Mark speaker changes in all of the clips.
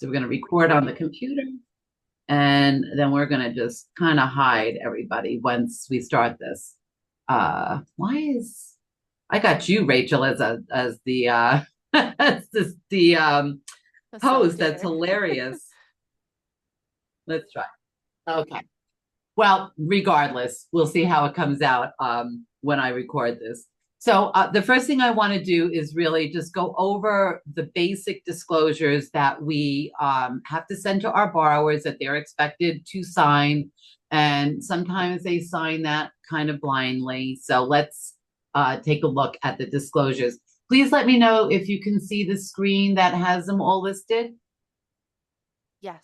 Speaker 1: So we're going to record on the computer, and then we're going to just kind of hide everybody once we start this. Why is I got you, Rachel, as the as the host. That's
Speaker 2: Facilitator.
Speaker 1: hilarious. Let's try. Okay. Well, regardless, we'll see how it comes out when I record this. So the first thing I want to do is really just go over the basic disclosures that we have to send to our borrowers that they're expected to sign. And sometimes they sign that kind of blindly. So let's take a look at the disclosures. Please let me know if you can see the screen that has them all listed.
Speaker 2: Yes.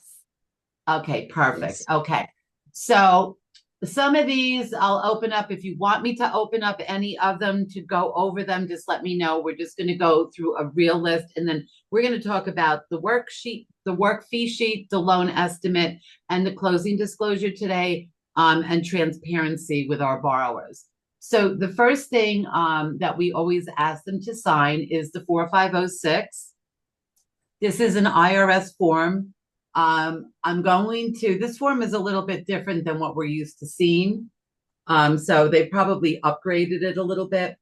Speaker 1: Okay, perfect.
Speaker 3: Yes.
Speaker 1: Okay. So some of these I'll open up. If you want me to open up any of them to go over them, just let me know. We're just going to go through a real list, and then we're going to talk about the worksheet, the work fee sheet, the loan estimate, and the closing disclosure today, and transparency with our borrowers. So the first thing that we always ask them to sign is the 4506. This is an IRS form. This form is a little bit different than what we're used to seeing. So they probably upgraded it a little bit.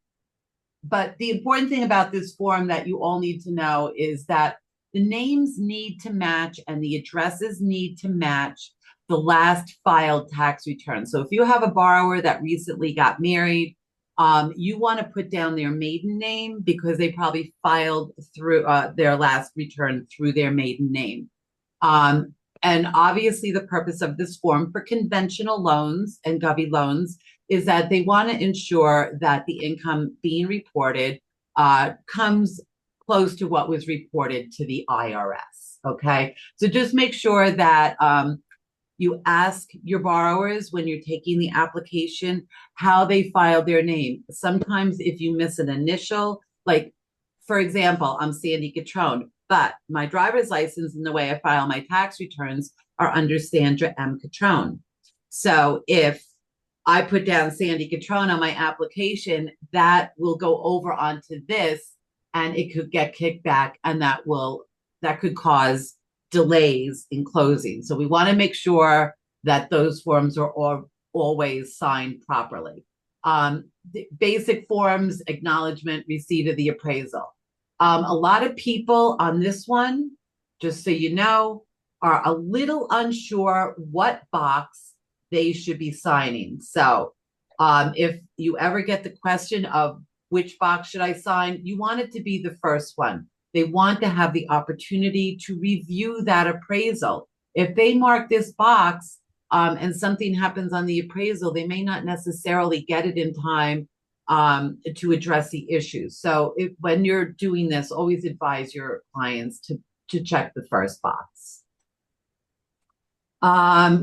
Speaker 1: But the important thing about this form that you all need to know is that the names need to match and the addresses need to match the last filed tax return. So if you have a borrower that recently got married, you want to put down their maiden name because they probably filed through their last return through their maiden name. And obviously the purpose of this form for conventional loans and govy loans is that they want to ensure that the income being reported comes close to what was reported to the IRS. Okay, so just make sure that you ask your borrowers when you're taking the application how they filed their name. Sometimes if you miss an initial, like for example, I'm Sandy Catrone, but my driver's license and the way I file my tax returns are under Sandra M. Catrone. So if I put down Sandy Catrone on my application, that will go over onto this and it could get kicked back, and that could cause delays in closing. So we want to make sure that those forms are always signed properly. The basic forms, acknowledgement, receipt of the appraisal. A lot of people on this one, just so you know, are a little unsure what box they should be signing. So if you ever get the question of which box should I sign, you want it to be the first one. They want to have the opportunity to review that appraisal. If they mark this box and something happens on the appraisal, they may not necessarily get it in time to address the issues. So when you're doing this, always advise your clients to check the first box.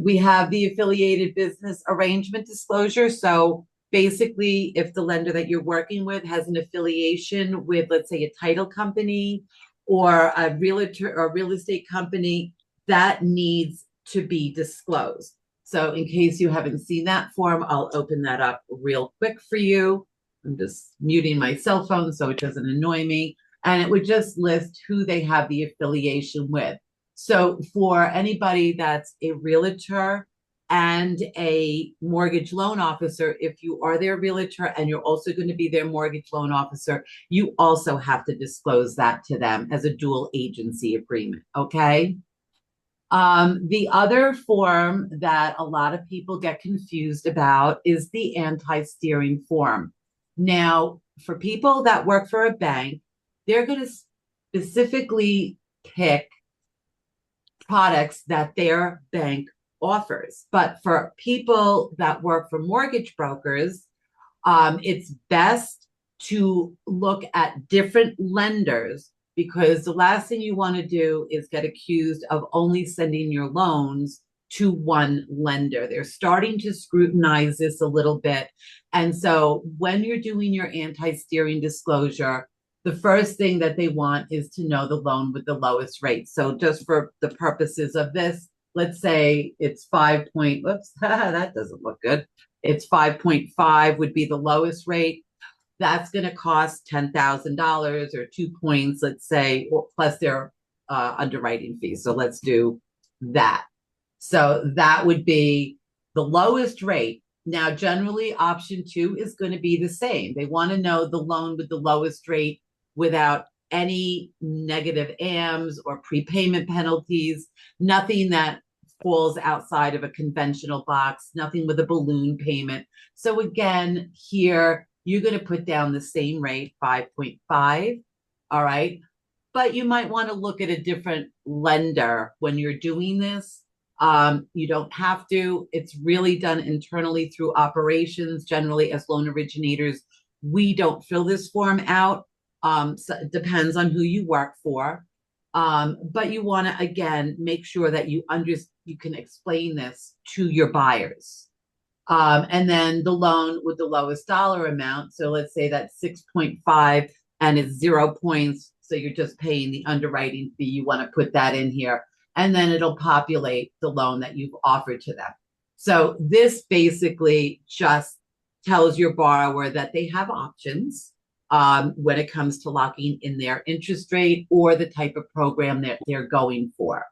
Speaker 1: We have the affiliated business arrangement disclosure. So basically, if the lender that you're working with has an affiliation with, let's say, a title company or a realtor or real estate company, that needs to be disclosed. So in case you haven't seen that form, I'll open that up real quick for you. I'm just muting my cell phone so it doesn't annoy me. And it would just list who they have the affiliation with. So for anybody that's a realtor and a mortgage loan officer, if you are their realtor and you're also going to be their mortgage loan officer, you also have to disclose that to them as a dual agency agreement, okay? The other form that a lot of people get confused about is the anti-steering form. Now, for people that work for a bank, they're going to specifically pick products that their bank offers. But for people that work for mortgage brokers, it's best to look at different lenders, because the last thing you want to do is get accused of only sending your loans to one lender. They're starting to scrutinize this a little bit. And so when you're doing your anti-steering disclosure, the first thing that they want is to know the loan with the lowest rate. So just for the purposes of this, let's say it's that doesn't look good. It's 5.5 would be the lowest rate. That's going to cost $10,000 or 2 points, let's say, plus their underwriting fee. So let's do that. So that would be the lowest rate. Now, generally, option two is going to be the same. They want to know the loan with the lowest rate without any negative AMs or prepayment penalties, nothing that falls outside of a conventional box, nothing with a balloon payment. So again, here, you're going to put down the same rate, 5.5. All right. But you might want to look at a different lender when you're doing this. You don't have to. It's really done internally through operations. Generally, as loan originators, we don't fill this form out. So it depends on who you work for. But you want to, again, make sure that you can explain this to your buyers. And then the loan with the lowest dollar amount. So let's say that's 6.5 and it's 0 points. So you're just paying the underwriting fee. You want to put that in here. And then it'll populate the loan that you've offered to them. So this basically just tells your borrower that they have options when it comes to locking in their interest rate or the type of program that they're going for.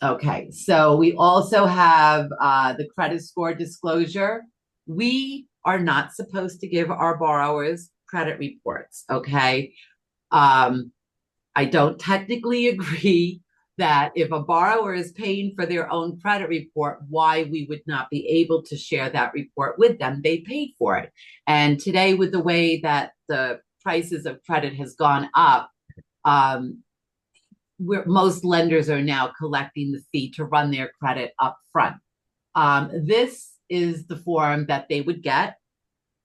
Speaker 1: Okay, so we also have the credit score disclosure. We are not supposed to give our borrowers credit reports, okay? I don't technically agree that if a borrower is paying for their own credit report, why we would not be able to share that report with them. They paid for it. And today, with the way that the prices of credit has gone up, most lenders are now collecting the fee to run their credit up front. This is the form that they would get,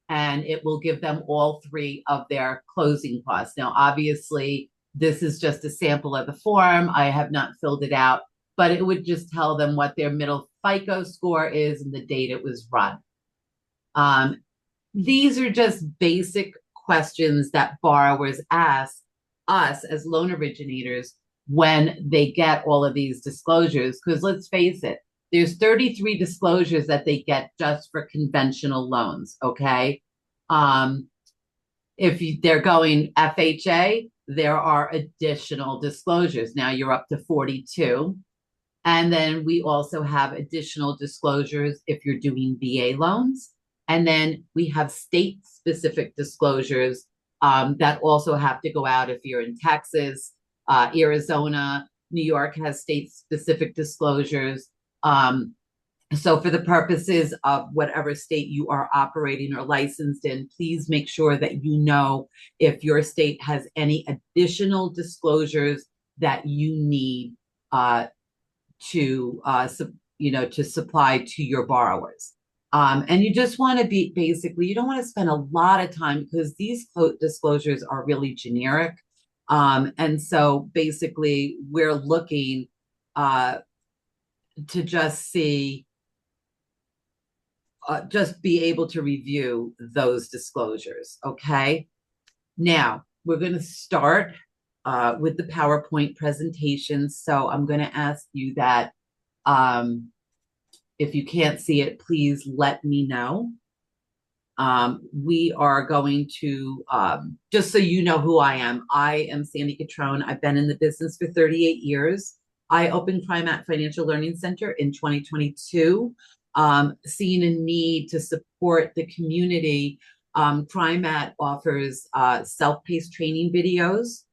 Speaker 1: and it will give them all three of their closing costs. Now, obviously, this is just a sample of the form. I have not filled it out, but it would just tell them what their middle FICO score is and the date it was run. These are just basic questions that borrowers ask us as loan originators when they get all of these disclosures, because let's face it, there's 33 disclosures that they get just for conventional loans, okay? If they're going FHA, there are additional disclosures. Now you're up to 42. And then we also have additional disclosures if you're doing VA loans. And then we have state-specific disclosures that also have to go out if you're in Texas, Arizona. New York has state-specific disclosures. So for the purposes of whatever state you are operating or licensed in, please make sure that you know if your state has any additional disclosures that you need to supply to your borrowers. And you just want to be you don't want to spend a lot of time because these disclosures are really generic. And so basically we're looking to just see, just be able to review those disclosures, okay? Now, we're going to start with the PowerPoint presentation. So I'm going to ask you that if you can't see it, please let me know. We are going to, just so you know who I am Sandy Catrone. I've been in the business for 38 years. I opened TriMat Financial Learning Center in 2022, seeing a need to support the community. TriMat offers self-paced training videos.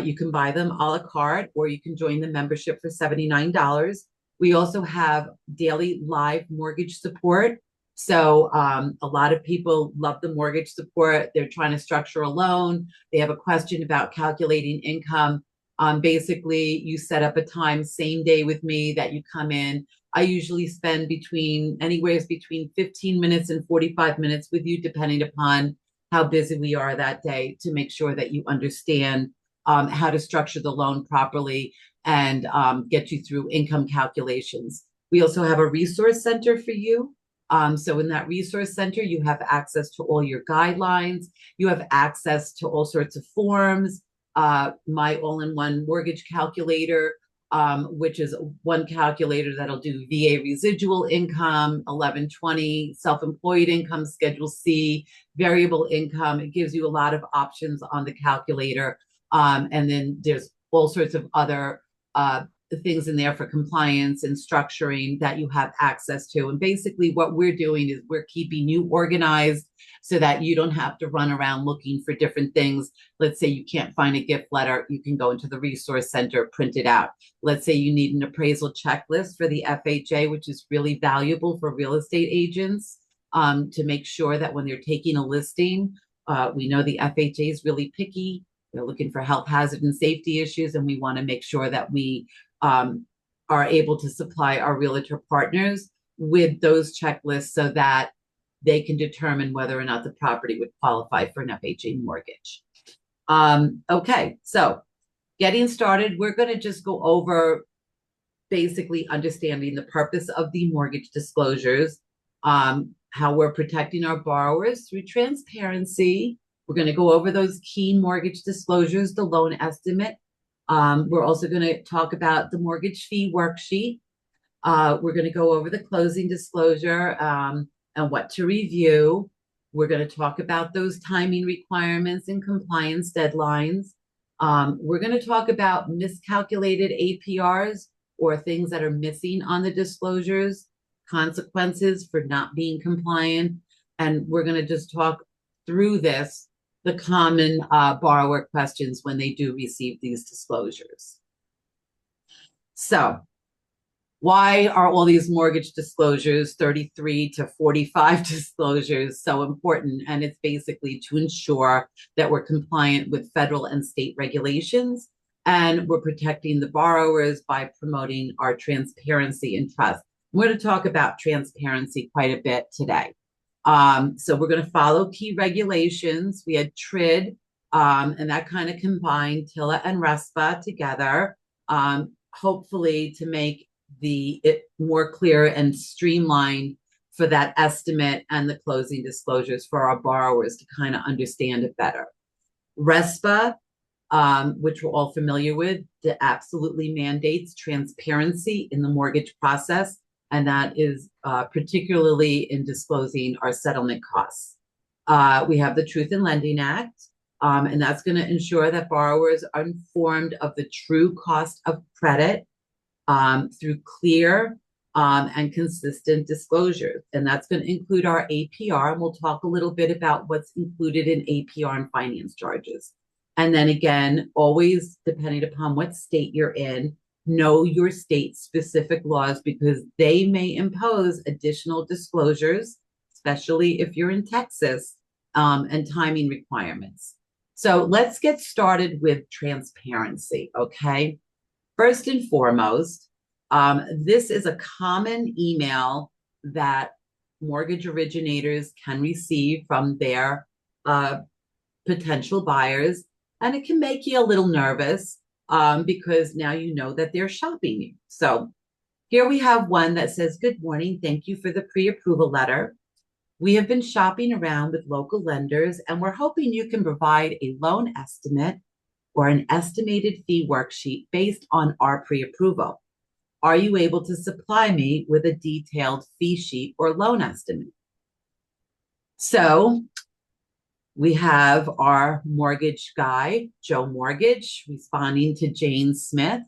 Speaker 1: You can buy them a la carte, or you can join the membership for $79. We also have daily live mortgage support. So a lot of people love the mortgage support. They're trying to structure a loan. They have a question about calculating income. Basically, you set up a time same day with me that you come in. I usually spend anywhere between 15 minutes and 45 minutes with you, depending upon how busy we are that day, to make sure that you understand how to structure the loan properly and get you through income calculations. We also have a resource center for you. So in that resource center, you have access to all your guidelines. You have access to all sorts of forms, my all-in-one mortgage calculator, which is one calculator that'll do VA residual income, 1120, self-employed income, Schedule C, variable income. It gives you a lot of options on the calculator. And then there's all sorts of other things in there for compliance and structuring that you have access to. And basically what we're doing is we're keeping you organized so that you don't have to run around looking for different things. Let's say you can't find a gift letter, you can go into the resource center, print it out. Let's say you need an appraisal checklist for the FHA, which is really valuable for real estate agents, to make sure that when they're taking a listing, we know the FHA is really picky. They're looking for health hazard and safety issues, and we want to make sure that we are able to supply our realtor partners with those checklists so that they can determine whether or not the property would qualify for an FHA mortgage. Okay, so getting started, we're going to just go over basically understanding the purpose of the mortgage disclosures, how we're protecting our borrowers through transparency. We're going to go over those key mortgage disclosures, the loan estimate. We're also going to talk about the mortgage fee worksheet. We're going to go over the closing disclosure and what to review. We're going to talk about those timing requirements and compliance deadlines. We're going to talk about miscalculated APRs or things that are missing on the disclosures, consequences for not being compliant. And we're going to just talk through this, the common borrower questions when they do receive these disclosures. So why are all these mortgage disclosures, 33 to 45 disclosures, so important? And it's basically to ensure that we're compliant with federal and state regulations, and we're protecting the borrowers by promoting our transparency and trust. We're going to talk about transparency quite a bit today. So we're going to follow key regulations. We had TRID, and that kind of combined TILA and RESPA together, hopefully to make it more clear and streamlined for that estimate and the closing disclosures for our borrowers to kind of understand it better. RESPA, which we're all familiar with, that absolutely mandates transparency in the mortgage process, and that is particularly in disclosing our settlement costs. We have the Truth in Lending Act, and that's going to ensure that borrowers are informed of the true cost of credit through clear and consistent disclosures. And that's going to include our APR, and we'll talk a little bit about what's included in APR and finance charges. And then again, always depending upon what state you're in, know your state-specific laws because they may impose additional disclosures, especially if you're in Texas, and timing requirements. So let's get started with transparency, okay? First and foremost, this is a common email that mortgage originators can receive from their potential buyers, and it can make you a little nervous because now you know that they're shopping you. So here we have one that says, "Good morning, thank you for the pre-approval letter. We have been shopping around with local lenders and we're hoping you can provide a loan estimate or an estimated fee worksheet based on our pre-approval. Are you able to supply me with a detailed fee sheet or loan estimate?" So we have our mortgage guy, Joe Mortgage, responding to Jane Smith.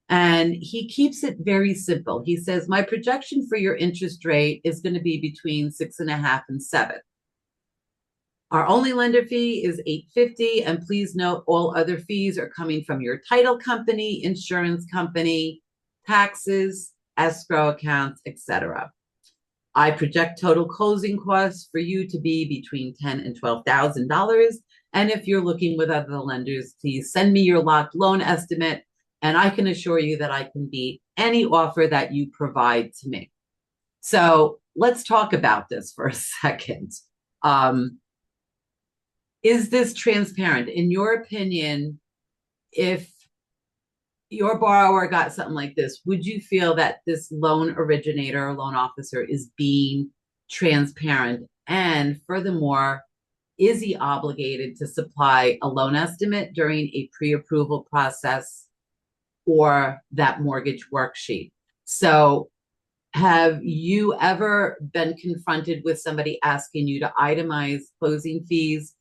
Speaker 1: And he keeps it very simple. He says, "My projection for your interest rate is going to be between 6.5 and 7. Our only lender fee is $850, and please note all other fees are coming from your title company, insurance company, taxes, escrow accounts, etc. I project total closing costs for you to be between $10,000 and $12,000. And if you're looking with other lenders, please send me your locked loan estimate, and I can assure you that I can beat any offer that you provide to me." So let's talk about this for a second. Is this transparent? In your opinion, if your borrower got something like this, would you feel that this loan originator or loan officer is being transparent? And furthermore, is he obligated to supply a loan estimate during a pre-approval process? or that mortgage worksheet. So have you ever been confronted with somebody asking you to itemize closing fees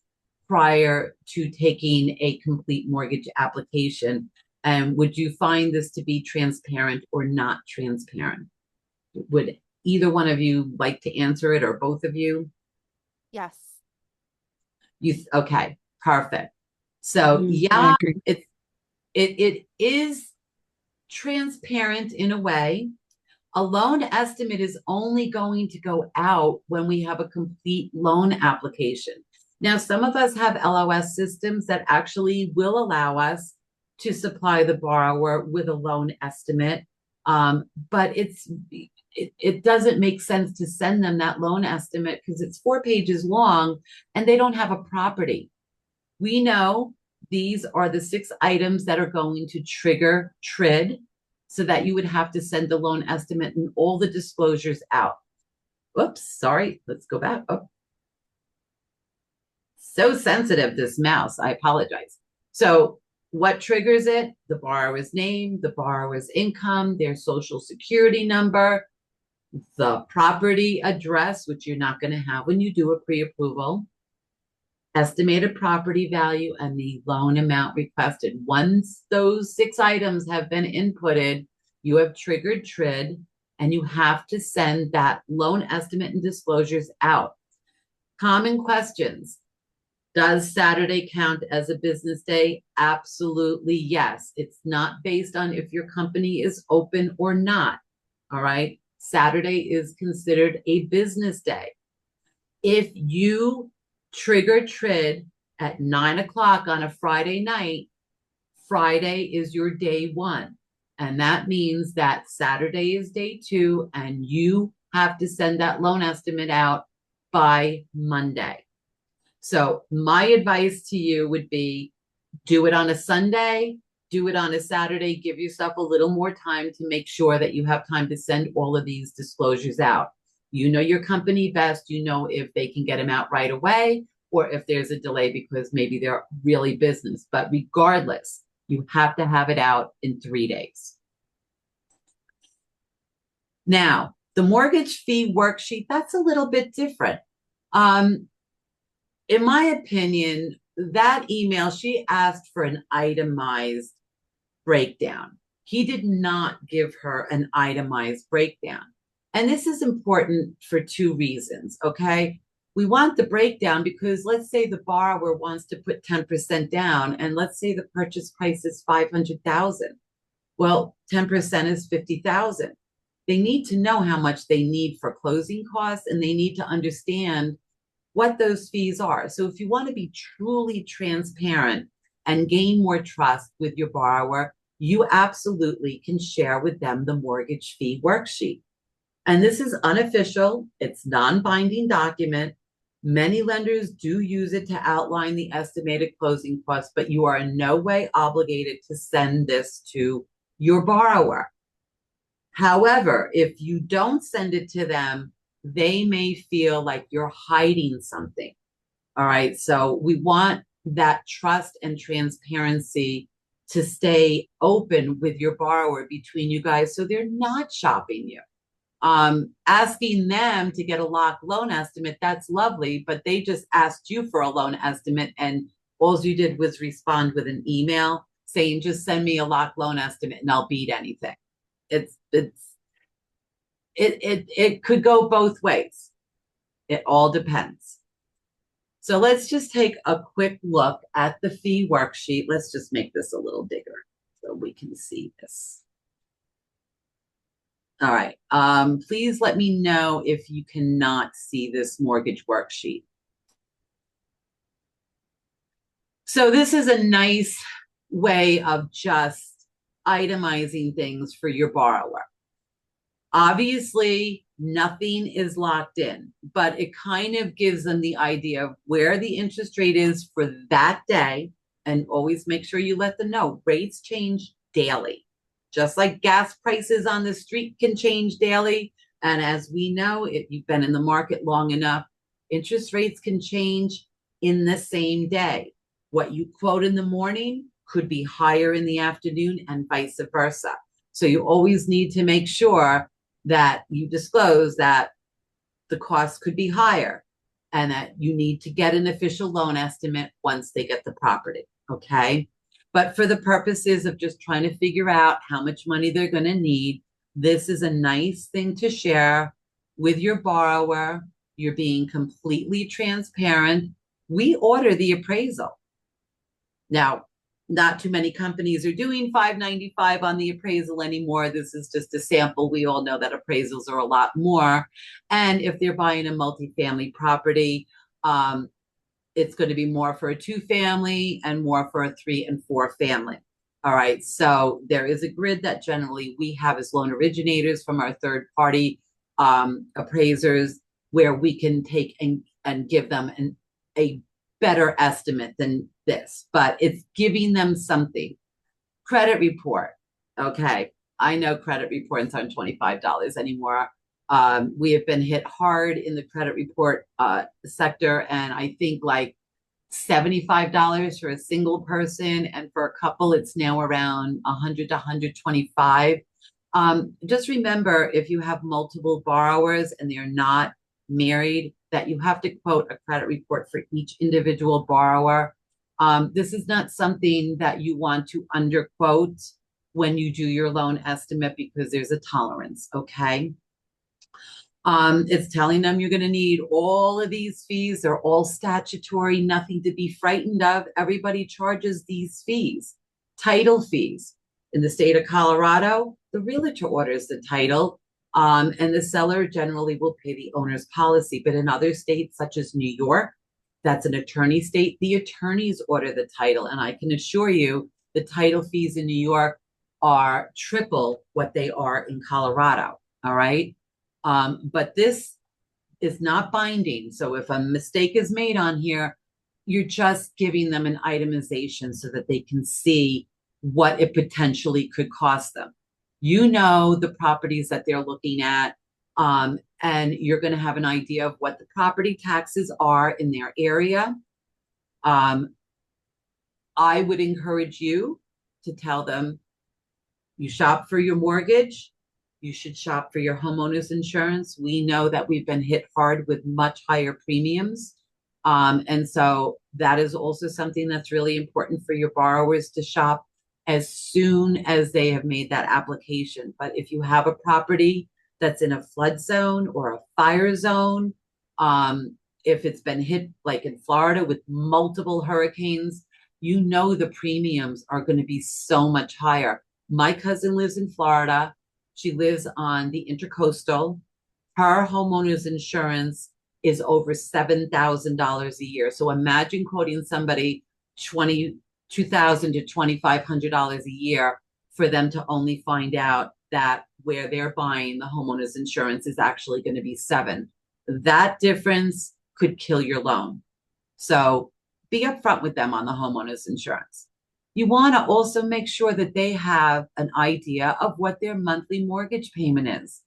Speaker 1: prior to taking a complete mortgage application? And would you find this to be transparent or not transparent? Would either one of you like to answer it, or both of you?
Speaker 2: Yes.
Speaker 1: Okay, perfect. So
Speaker 3: I
Speaker 1: yeah,
Speaker 3: agree.
Speaker 1: it is transparent in a way. A loan estimate is only going to go out when we have a complete loan application. Now, some of us have LOS systems that actually will allow us to supply the borrower with a loan estimate, but it doesn't make sense to send them that loan estimate because it's 4 pages long and they don't have a property. We know these are the 6 items that are going to trigger TRID, so that you would have to send the loan estimate and all the disclosures out. Oops, sorry, let's go back. Oh. So sensitive, this mouse, I apologize. So what triggers it? The borrower's name, the borrower's income, their social security number, the property address, which you're not going to have when you do a pre-approval, estimated property value, and the loan amount requested. Once those 6 items have been inputted, you have triggered TRID, and you have to send that loan estimate and disclosures out. Common questions. Does Saturday count as a business day? Absolutely yes. It's not based on if your company is open or not. All right. Saturday is considered a business day. If you trigger TRID at 9 o'clock on a Friday night, Friday is your day 1. And that means that Saturday is day 2, and you have to send that loan estimate out by Monday. So my advice to you would be, do it on a Sunday, do it on a Saturday, give yourself a little more time to make sure that you have time to send all of these disclosures out. You know your company best. You know if they can get them out right away or if there's a delay because maybe they're really business. But regardless, you have to have it out in 3 days. Now, the mortgage fee worksheet, that's a little bit different. In my opinion, that email, she asked for an itemized breakdown. He did not give her an itemized breakdown. And this is important for 2 reasons, okay? We want the breakdown because let's say the borrower wants to put 10% down, and let's say the purchase price is $500,000. Well, 10% is $50,000. They need to know how much they need for closing costs, and they need to understand what those fees are. So if you want to be truly transparent and gain more trust with your borrower, you absolutely can share with them the mortgage fee worksheet. And this is unofficial. It's non-binding document. Many lenders do use it to outline the estimated closing costs, but you are in no way obligated to send this to your borrower. However, if you don't send it to them, they may feel like you're hiding something. All right. So we want that trust and transparency to stay open with your borrower between you guys so they're not shopping you. Asking them to get a locked loan estimate, that's lovely, but they just asked you for a loan estimate and all you did was respond with an email saying, just send me a locked loan estimate and I'll beat anything. It could go both ways. It all depends. So let's just take a quick look at the fee worksheet. Let's just make this a little bigger so we can see this. All right. Please let me know if you cannot see this mortgage worksheet. So this is a nice way of just itemizing things for your borrower. Obviously, nothing is locked in, but it kind of gives them the idea of where the interest rate is for that day. And always make sure you let them know rates change daily. Just like gas prices on the street can change daily. And as we know, if you've been in the market long enough, interest rates can change in the same day. What you quote in the morning could be higher in the afternoon and vice versa. So you always need to make sure that you disclose that the cost could be higher and that you need to get an official loan estimate once they get the property. Okay. But for the purposes of just trying to figure out how much money they're going to need, this is a nice thing to share with your borrower. You're being completely transparent. We order the appraisal. Now, not too many companies are doing $595 on the appraisal anymore. This is just a sample. We all know that appraisals are a lot more. And if they're buying a multifamily property, it's going to be more for a 2-family and more for a 3 and 4 family. All right. So there is a grid that generally we have as loan originators from our third party appraisers, where we can take and give them a better estimate than this, but it's giving them something. Credit report. Okay. I know credit reports aren't $25 anymore. We have been hit hard in the credit report sector, and I think like $75 for a single person, and for a couple, it's now around 100 to 125. Just remember, if you have multiple borrowers and they're not married, that you have to quote a credit report for each individual borrower. This is not something that you want to underquote when you do your loan estimate, because there's a tolerance, okay? It's telling them you're going to need all of these fees. They're all statutory, nothing to be frightened of. Everybody charges these fees. Title fees. In the state of Colorado, the realtor orders the title, and the seller generally will pay the owner's policy. But in other states, such as New York, that's an attorney state, the attorneys order the title. And I can assure you the title fees in New York are triple what they are in Colorado. All right. But this is not binding. So if a mistake is made on here, you're just giving them an itemization so that they can see what it potentially could cost them. You know the properties that they're looking at, and you're going to have an idea of what the property taxes are in their area. I would encourage you to tell them you shop for your mortgage. You should shop for your homeowner's insurance. We know that we've been hit hard with much higher premiums. And so that is also something that's really important for your borrowers to shop as soon as they have made that application. But if you have a property that's in a flood zone or a fire zone, if it's been hit like in Florida with multiple hurricanes, you know the premiums are going to be so much higher. My cousin lives in Florida. She lives on the Intercoastal. Her homeowner's insurance is over $7,000 a year. So imagine quoting somebody $2,000 to $2,500 a year for them to only find out that where they're buying the homeowner's insurance is actually going to be $7,000. That difference could kill your loan. So be upfront with them on the homeowner's insurance. You want to also make sure that they have an idea of what their monthly mortgage payment is.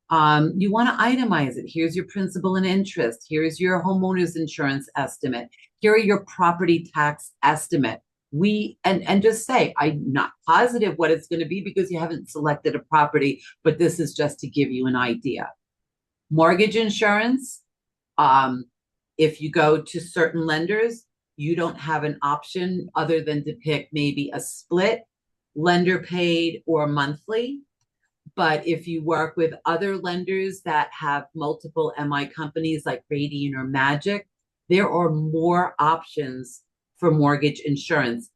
Speaker 1: You want to itemize it. Here's your principal and interest. Here's your homeowner's insurance estimate. Here are your property tax estimate. And just say, I'm not positive what it's going to be because you haven't selected a property, but this is just to give you an idea. Mortgage insurance, if you go to certain lenders, you don't have an option other than to pick maybe a split, lender paid, or monthly. But if you work with other lenders that have multiple MI companies like Radian or Magic, there are more options for mortgage insurance,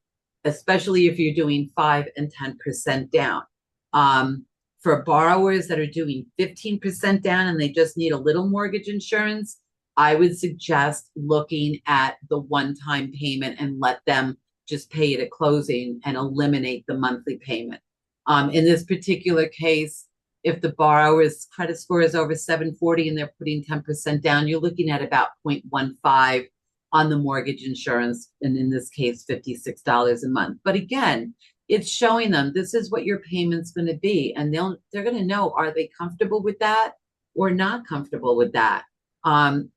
Speaker 1: especially if you're doing 5 and 10% down. For borrowers that are doing 15% down and they just need a little mortgage insurance, I would suggest looking at the one-time payment and let them just pay it at closing and eliminate the monthly payment. In this particular case, if the borrower's credit score is over 740 and they're putting 10% down, you're looking at about 0.15 on the mortgage insurance, and in this case, $56 a month. But again, it's showing them this is what your payment's going to be, and they're going to know, are they comfortable with that or not comfortable with that?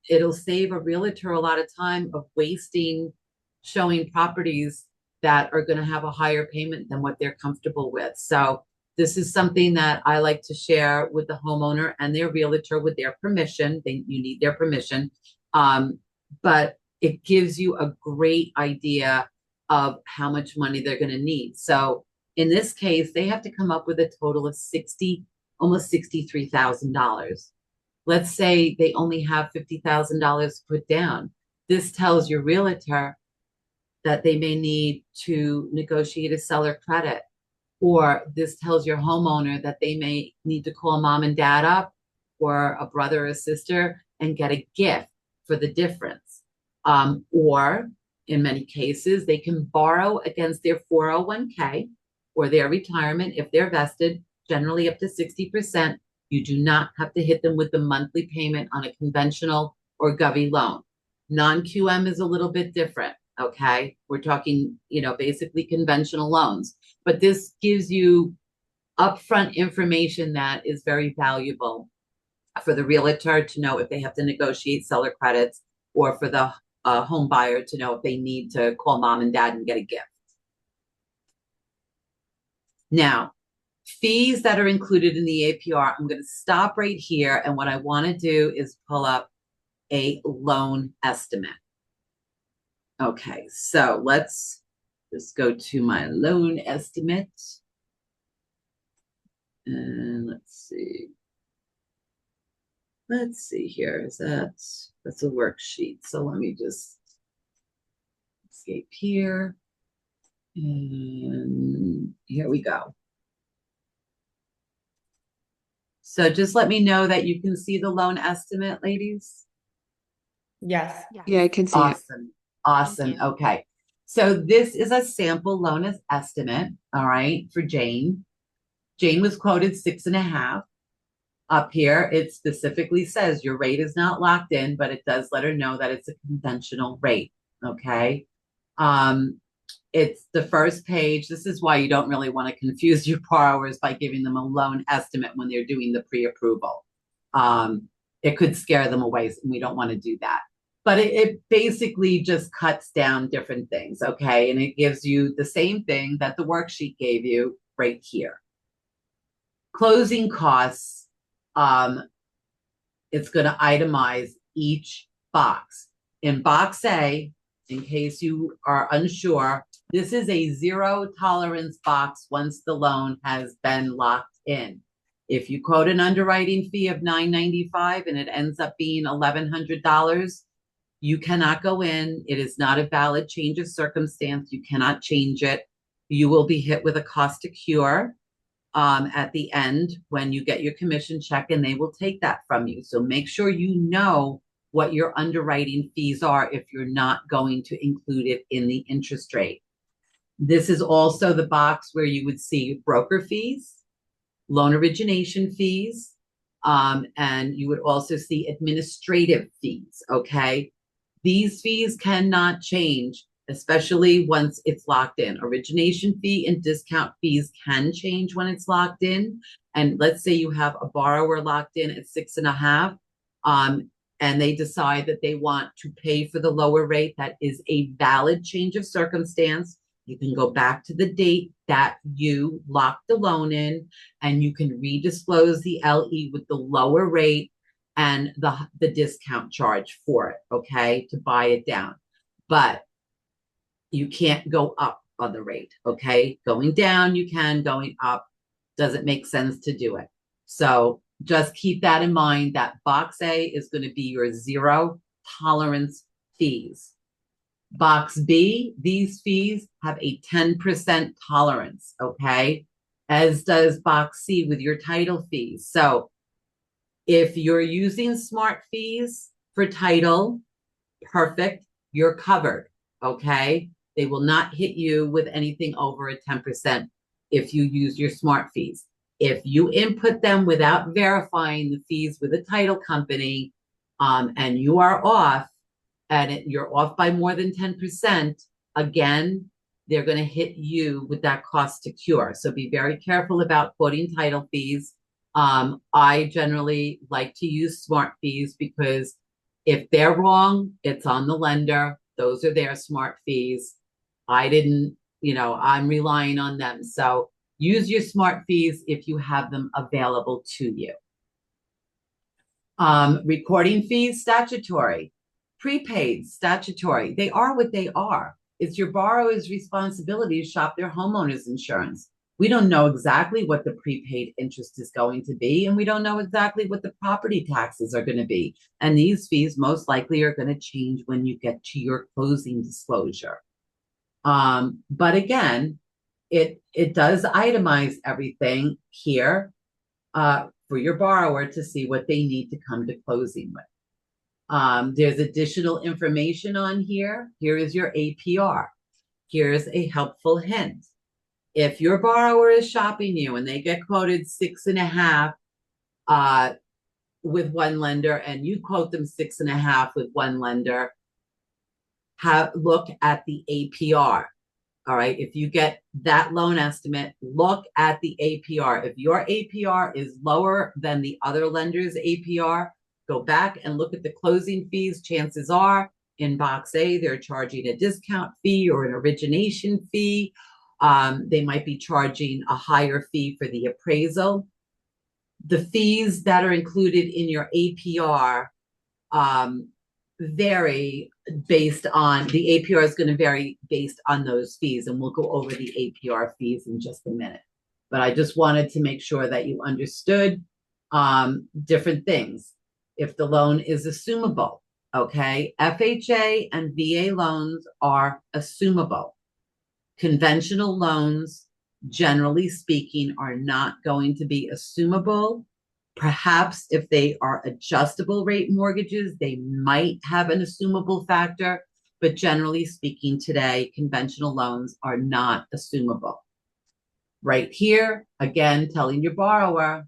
Speaker 1: It'll save a realtor a lot of time of wasting showing properties that are going to have a higher payment than what they're comfortable with. So this is something that I like to share with the homeowner and their realtor with their permission. You need their permission. But it gives you a great idea of how much money they're going to need. So in this case, they have to come up with a total of almost $63,000. Let's say they only have $50,000 put down. This tells your realtor that they may need to negotiate a seller credit, or this tells your homeowner that they may need to call mom and dad up or a brother or sister and get a gift for the difference. Or in many cases, they can borrow against their 401k or their retirement if they're vested, generally up to 60%. You do not have to hit them with the monthly payment on a conventional or govy loan. Non-QM is a little bit different. Okay. We're talking, basically conventional loans, but this gives you upfront information that is very valuable for the realtor to know if they have to negotiate seller credits, or for the home buyer to know if they need to call mom and dad and get a gift. Now, fees that are included in the APR, I'm going to stop right here. And what I want to do is pull up a loan estimate. Okay, so let's just go to my loan estimate. And let's see. Let's see here. That's a worksheet. So let me just escape here. And here we go. So just let me know that you can see the loan estimate, ladies.
Speaker 3: Yes.
Speaker 2: Yes.
Speaker 4: Yeah, I can see it.
Speaker 1: Awesome. Awesome.
Speaker 2: Thank you.
Speaker 1: Okay. So this is a sample loan estimate, all right, for Jane. Jane was quoted 6.5. Up here, it specifically says your rate is not locked in, but it does let her know that it's a conventional rate. Okay. It's the first page. This is why you don't really want to confuse your borrowers by giving them a loan estimate when they're doing the pre-approval. It could scare them away, and we don't want to do that. But it basically just cuts down different things, okay? And it gives you the same thing that the worksheet gave you right here. Closing costs, it's going to itemize each box. In box A, in case you are unsure, this is a zero tolerance box once the loan has been locked in. If you quote an underwriting fee of $995 and it ends up being $1,100, you cannot go in. It is not a valid change of circumstance. You cannot change it. You will be hit with a cost to cure at the end when you get your commission check, and they will take that from you. So make sure you know what your underwriting fees are if you're not going to include it in the interest rate. This is also the box where you would see broker fees, loan origination fees, and you would also see administrative fees, okay? These fees cannot change, especially once it's locked in. Origination fee and discount fees can change when it's locked in. And let's say you have a borrower locked in at 6.5, and they decide that they want to pay for the lower rate. That is a valid change of circumstance. You can go back to the date that you locked the loan in, and you can redisclose the LE with the lower rate and the discount charge for it, okay, to buy it down. But you can't go up on the rate, okay? Going down, you can. Going up, doesn't make sense to do it. So just keep that in mind, that box A is going to be your zero tolerance fees. Box B, these fees have a 10% tolerance, okay? As does box C with your title fees. So if you're using smart fees for title, perfect, you're covered, okay? They will not hit you with anything over a 10% if you use your smart fees. If you input them without verifying the fees with a title company, and you are off, and you're off by more than 10%, again, they're going to hit you with that cost to cure. So be very careful about quoting title fees. I generally like to use smart fees because if they're wrong, it's on the lender. Those are their smart fees. I didn't, I'm relying on them. So use your smart fees if you have them available to you. Recording fees, statutory. Prepaid, statutory. They are what they are. It's your borrower's responsibility to shop their homeowner's insurance. We don't know exactly what the prepaid interest is going to be, and we don't know exactly what the property taxes are going to be. And these fees most likely are going to change when you get to your closing disclosure. But again, it does itemize everything here for your borrower to see what they need to come to closing with. There's additional information on here. Here is your APR. Here's a helpful hint. If your borrower is shopping you and they get quoted 6.5 with one lender and you quote them 6.5 with one lender, look at the APR. All right. If you get that loan estimate, look at the APR. If your APR is lower than the other lender's APR, go back and look at the closing fees. Chances are in box A, they're charging a discount fee or an origination fee. They might be charging a higher fee for the appraisal. The fees that are included in your APR vary based on, the APR is going to vary based on those fees, and we'll go over the APR fees in just a minute. But I just wanted to make sure that you understood different things. If the loan is assumable, okay, FHA and VA loans are assumable. Conventional loans, generally speaking, are not going to be assumable. Perhaps if they are adjustable rate mortgages, they might have an assumable factor, but generally speaking today, conventional loans are not assumable. Right here, again, telling your borrower,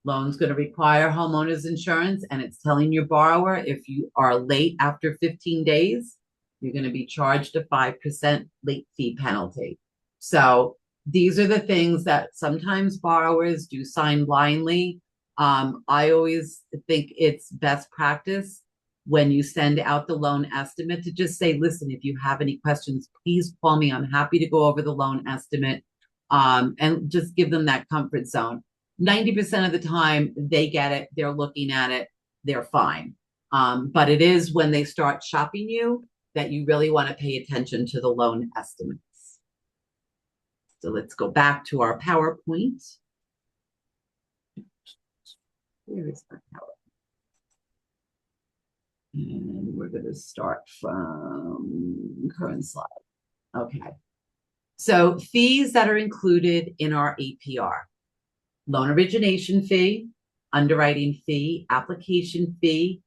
Speaker 1: loan's going to require homeowner's insurance, and it's telling your borrower if you are late after 15 days, you're going to be charged a 5% late fee penalty. So these are the things that sometimes borrowers do sign blindly. I always think it's best practice when you send out the loan estimate to just say, listen, if you have any questions, please call me. I'm happy to go over the loan estimate and just give them that comfort zone. 90% of the time they get it, they're looking at it, they're fine. But it is when they start shopping you that you really want to pay attention to the loan estimates. So let's go back to our PowerPoint. Where is my PowerPoint? And we're going to start from current slide. Okay. So fees that are included in our APR. Loan origination fee, underwriting fee, application fee,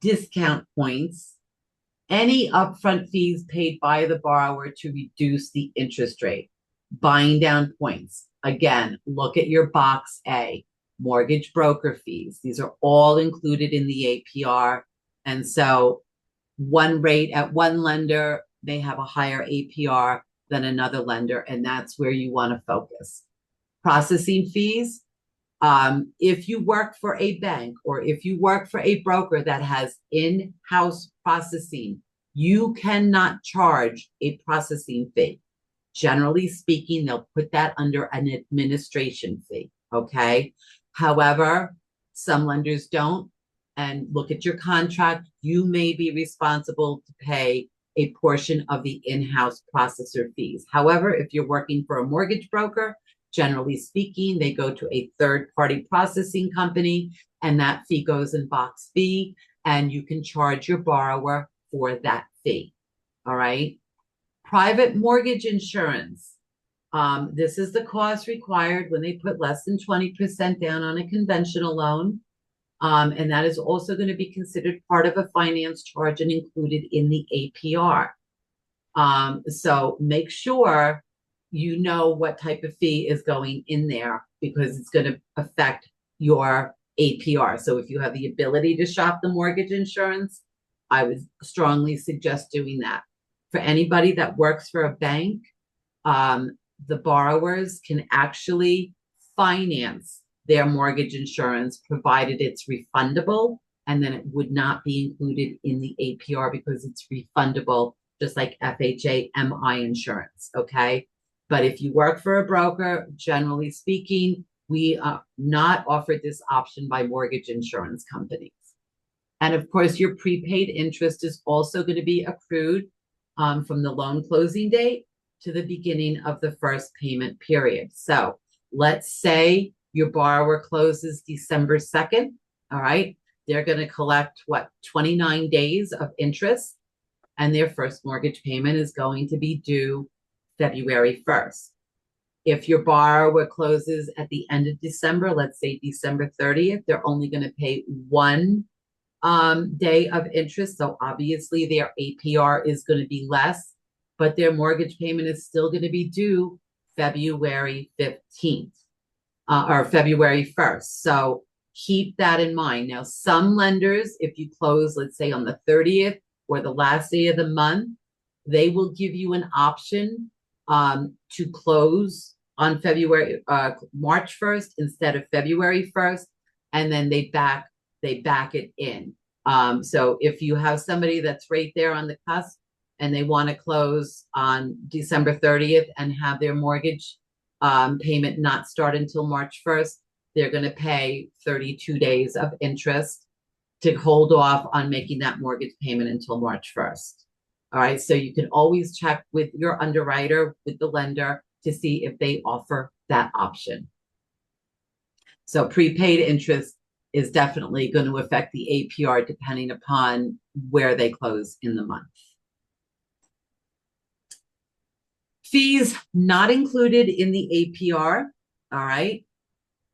Speaker 1: discount points, any upfront fees paid by the borrower to reduce the interest rate, buying down points. Again, look at your box A, mortgage broker fees. These are all included in the APR. And so one rate at one lender may have a higher APR than another lender, and that's where you want to focus. Processing fees. If you work for a bank or if you work for a broker that has in-house processing, you cannot charge a processing fee. Generally speaking, they'll put that under an administration fee, okay? However, some lenders don't, and look at your contract. You may be responsible to pay a portion of the in-house processor fees. However, if you're working for a mortgage broker, generally speaking, they go to a third-party processing company, and that fee goes in box B, and you can charge your borrower for that fee. All right. Private mortgage insurance. This is the cost required when they put less than 20% down on a conventional loan. And that is also going to be considered part of a finance charge and included in the APR. So make sure you know what type of fee is going in there because it's going to affect your APR. So if you have the ability to shop the mortgage insurance, I would strongly suggest doing that. For anybody that works for a bank, the borrowers can actually finance their mortgage insurance provided it's refundable, and then it would not be included in the APR because it's refundable just like FHA, MI insurance, okay? But if you work for a broker, generally speaking, we are not offered this option by mortgage insurance companies. And of course, your prepaid interest is also going to be accrued from the loan closing date to the beginning of the first payment period. So let's say your borrower closes December 2nd, all right? They're going to collect, 29 days of interest, and their first mortgage payment is going to be due February 1st. If your borrower closes at the end of December, let's say December 30th, they're only going to pay one day of interest. So obviously their APR is going to be less, but their mortgage payment is still going to be due February 15th or February 1st. So keep that in mind. Now, some lenders, if you close, let's say on the 30th or the last day of the month, they will give you an option to close on March 1st instead of February 1st, and then they back it in. So if you have somebody that's right there on the cusp and they want to close on December 30th and have their mortgage payment not start until March 1st, they're going to pay 32 days of interest to hold off on making that mortgage payment until March 1st. All right, so you can always check with your underwriter, with the lender, to see if they offer that option. So prepaid interest is definitely going to affect the APR depending upon where they close in the month. Fees not included in the APR, all right?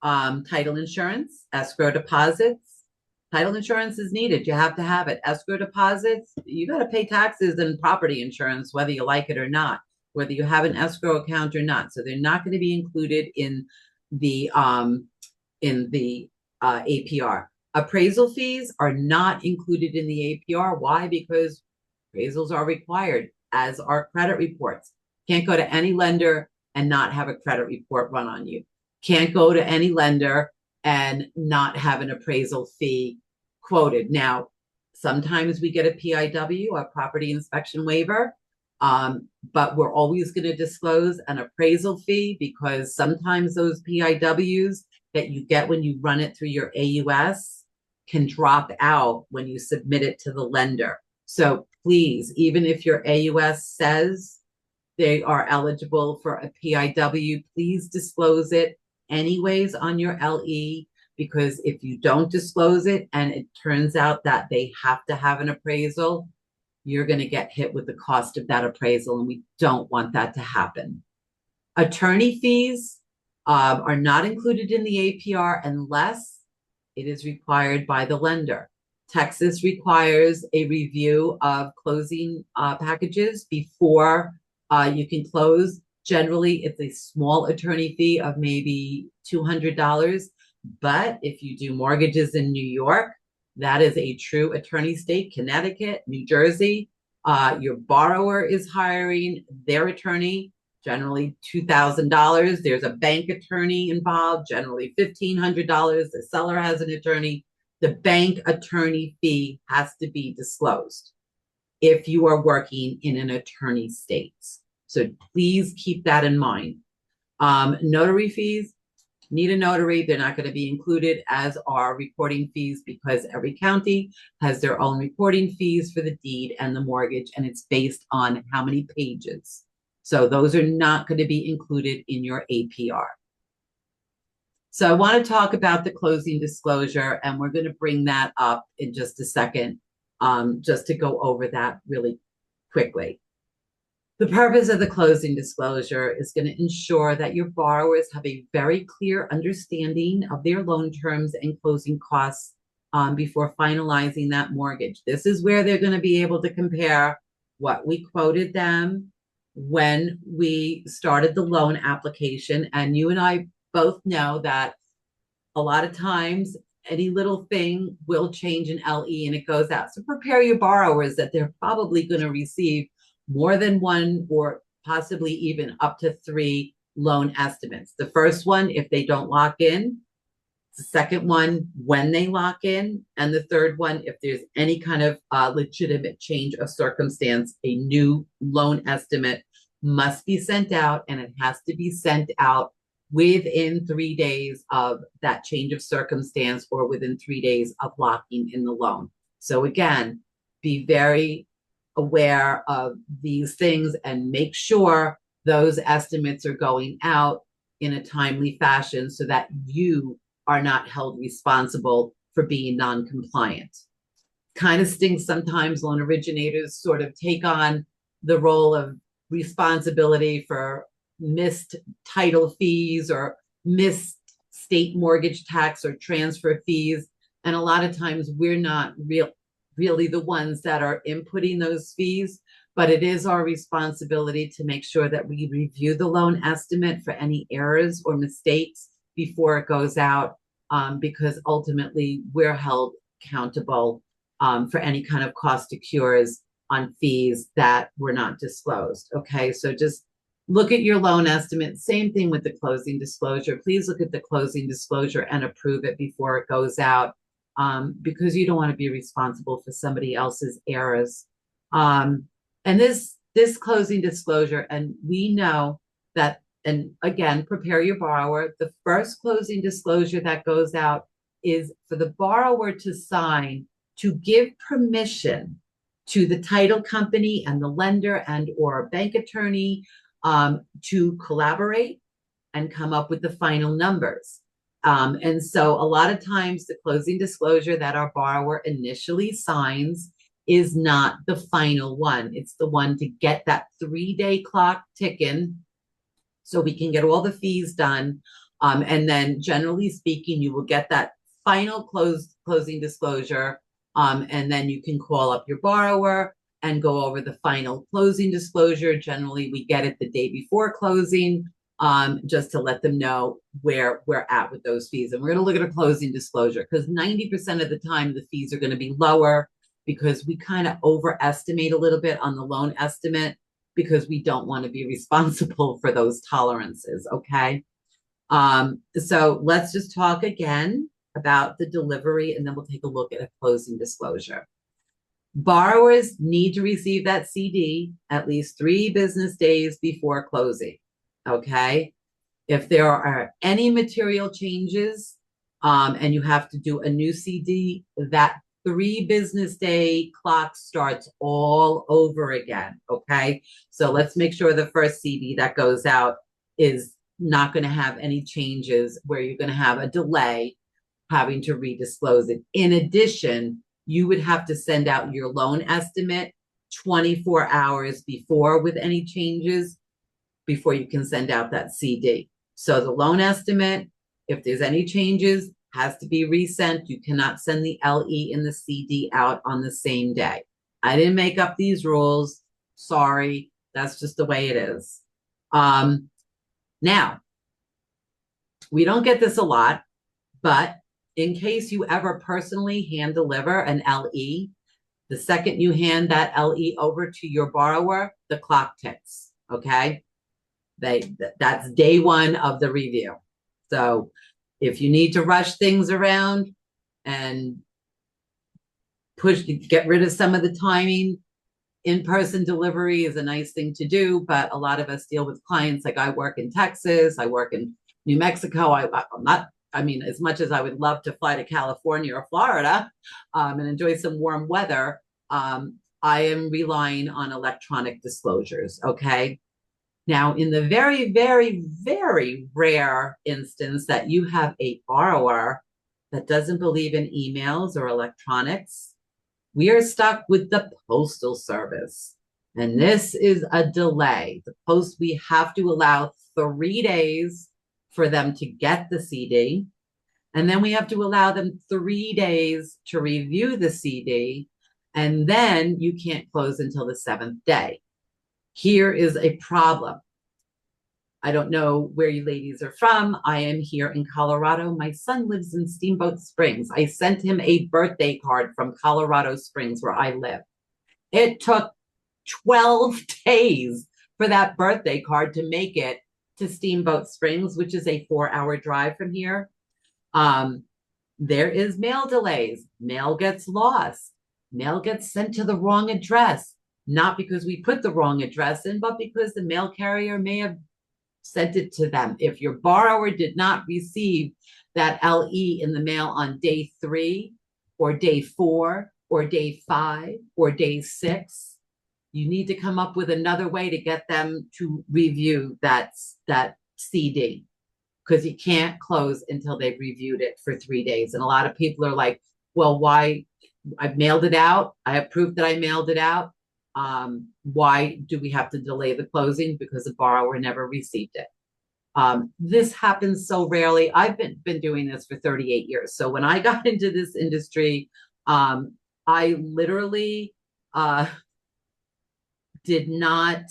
Speaker 1: Title insurance, escrow deposits. Title insurance is needed. You have to have it. Escrow deposits, you got to pay taxes and property insurance, whether you like it or not, whether you have an escrow account or not. So they're not going to be included in the APR. Appraisal fees are not included in the APR. Why? Because appraisals are required, as are credit reports. Can't go to any lender and not have a credit report run on you. Can't go to any lender and not have an appraisal fee quoted. Now, sometimes we get a PIW, a property inspection waiver, but we're always going to disclose an appraisal fee, because sometimes those PIWs that you get when you run it through your AUS can drop out when you submit it to the lender. So please, even if your AUS says they are eligible for a PIW, please disclose it anyways on your LE, because if you don't disclose it and it turns out that they have to have an appraisal, you're going to get hit with the cost of that appraisal, and we don't want that to happen. Attorney fees are not included in the APR unless it is required by the lender. Texas requires a review of closing packages before you can close. Generally, it's a small attorney fee of maybe $200. But if you do mortgages in New York, that is a true attorney state. Connecticut, New Jersey, your borrower is hiring their attorney, generally $2,000. There's a bank attorney involved, generally $1,500. The seller has an attorney. The bank attorney fee has to be disclosed if you are working in an attorney state. So please keep that in mind. Notary fees, need a notary. They're not going to be included, as are recording fees, because every county has their own recording fees for the deed and the mortgage, and it's based on how many pages. So those are not going to be included in your APR. So I want to talk about the closing disclosure, and we're going to bring that up in just a second, just to go over that really quickly. The purpose of the closing disclosure is going to ensure that your borrowers have a very clear understanding of their loan terms and closing costs before finalizing that mortgage. This is where they're going to be able to compare what we quoted them when we started the loan application. And you and I both know that a lot of times any little thing will change an LE and it goes out. So prepare your borrowers that they're probably going to receive more than one, or possibly even up to 3 loan estimates. The first one, if they don't lock in, The second one, when they lock in. And the third one, if there's any kind of legitimate change of circumstance, a new loan estimate must be sent out, and it has to be sent out within 3 days of that change of circumstance or within 3 days of locking in the loan. So again, be very aware of these things and make sure those estimates are going out in a timely fashion so that you are not held responsible for being non-compliant. Kind of stinks sometimes loan originators sort of take on the role of responsibility for missed title fees or missed state mortgage tax or transfer fees. And a lot of times we're not really the ones that are inputting those fees, but it is our responsibility to make sure that we review the loan estimate for any errors or mistakes before it goes out, because ultimately we're held accountable for any kind of cost to cures on fees that were not disclosed. Okay, so just look at your loan estimate. Same thing with the closing disclosure. Please look at the closing disclosure and approve it before it goes out, because you don't want to be responsible for somebody else's errors. And this closing disclosure, and we know that, and again, prepare your borrower. The first closing disclosure that goes out is for the borrower to sign to give permission to the title company and the lender and or bank attorney to collaborate and come up with the final numbers. And so a lot of times the closing disclosure that our borrower initially signs is not the final one. It's the one to get that 3-day clock ticking so we can get all the fees done. And then generally speaking, you will get that final closing disclosure. And then you can call up your borrower and go over the final closing disclosure. Generally, we get it the day before closing, just to let them know where we're at with those fees. And we're going to look at a closing disclosure because 90% of the time the fees are going to be lower because we kind of overestimate a little bit on the loan estimate because we don't want to be responsible for those tolerances, okay? So let's just talk again about the delivery and then we'll take a look at a closing disclosure. Borrowers need to receive that CD at least 3 business days before closing, okay? If there are any material changes and you have to do a new CD, that 3 business day clock starts all over again, okay? So let's make sure the first CD that goes out is not going to have any changes where you're going to have a delay having to redisclose it. In addition, you would have to send out your loan estimate 24 hours before with any changes before you can send out that CD. So the loan estimate, if there's any changes, has to be resent. You cannot send the LE and the CD out on the same day. I didn't make up these rules. Sorry, that's just the way it is. Now, we don't get this a lot, but in case you ever personally hand deliver an LE, the second you hand that LE over to your borrower, the clock ticks, okay? That's day 1 of the review. So if you need to rush things around and get rid of some of the timing, in-person delivery is a nice thing to do, but a lot of us deal with clients, like I work in Texas, I work in New Mexico. I mean, as much as I would love to fly to California or Florida and enjoy some warm weather, I am relying on electronic disclosures, okay? Now, in the very, very, very rare instance that you have a borrower that doesn't believe in emails or electronics, we are stuck with the Postal Service. And this is a delay. We have to allow 3 days for them to get the CD. And then we have to allow them 3 days to review the CD. And then you can't close until the 7th day. Here is a problem. I don't know where you ladies are from. I am here in Colorado. My son lives in Steamboat Springs. I sent him a birthday card from Colorado Springs where I live. It took 12 days for that birthday card to make it to Steamboat Springs, which is a 4-hour drive from here. There is mail delays. Mail gets lost. Mail gets sent to the wrong address, not because we put the wrong address in, but because the mail carrier may have sent it to them. If your borrower did not receive that LE in the mail on day 3 or day 4 or day 5 or day 6, you need to come up with another way to get them to review that CD, because you can't close until they've reviewed it for 3 days. And a lot of people are like, well, why? I've mailed it out. I have proof that I mailed it out. Why do we have to delay the closing? Because the borrower never received it. This happens so rarely. I've been doing this for 38 years. So when I got into this industry, I literally did not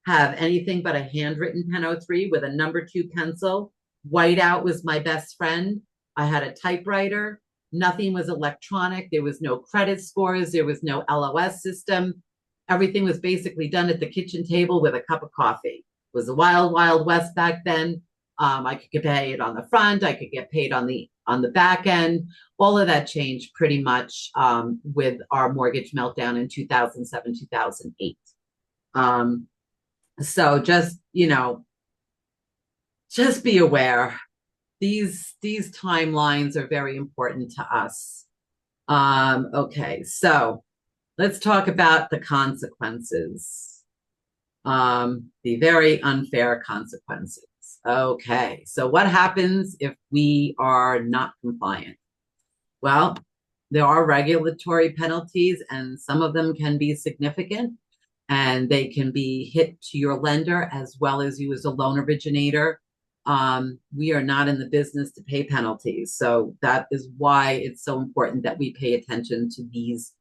Speaker 1: have anything but a handwritten pen 03 with a number 2 pencil. Whiteout was my best friend. I had a typewriter. Nothing was electronic. There was no credit scores. There was no LOS system. Everything was basically done at the kitchen table with a cup of coffee. It was the wild, wild west back then. I could get paid on the front. I could get paid on the back end. All of that changed pretty much with our mortgage meltdown in 2007, 2008. So just, just be aware. These timelines are very important to us. Okay, so let's talk about the consequences. The very unfair consequences. Okay, so what happens if we are not compliant? Well, there are regulatory penalties, and some of them can be significant, and they can be hit to your lender as well as you as a loan originator. We are not in the business to pay penalties. So that is why it's so important that we pay attention to these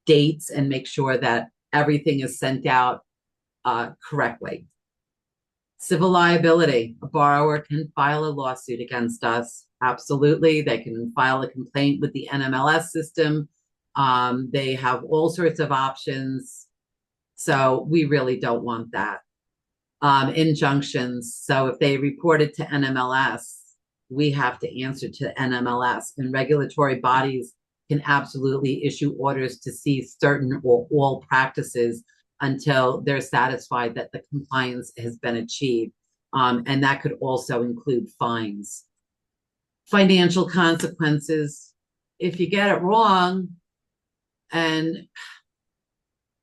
Speaker 1: dates and make sure that everything is sent out correctly. Civil liability. A borrower can file a lawsuit against us. Absolutely. They can file a complaint with the NMLS system. They have all sorts of options. So we really don't want that. Injunctions. So if they report it to NMLS, we have to answer to NMLS, and regulatory bodies can absolutely issue orders to cease certain or all practices until they're satisfied that the compliance has been achieved. And that could also include fines. Financial consequences. If you get it wrong and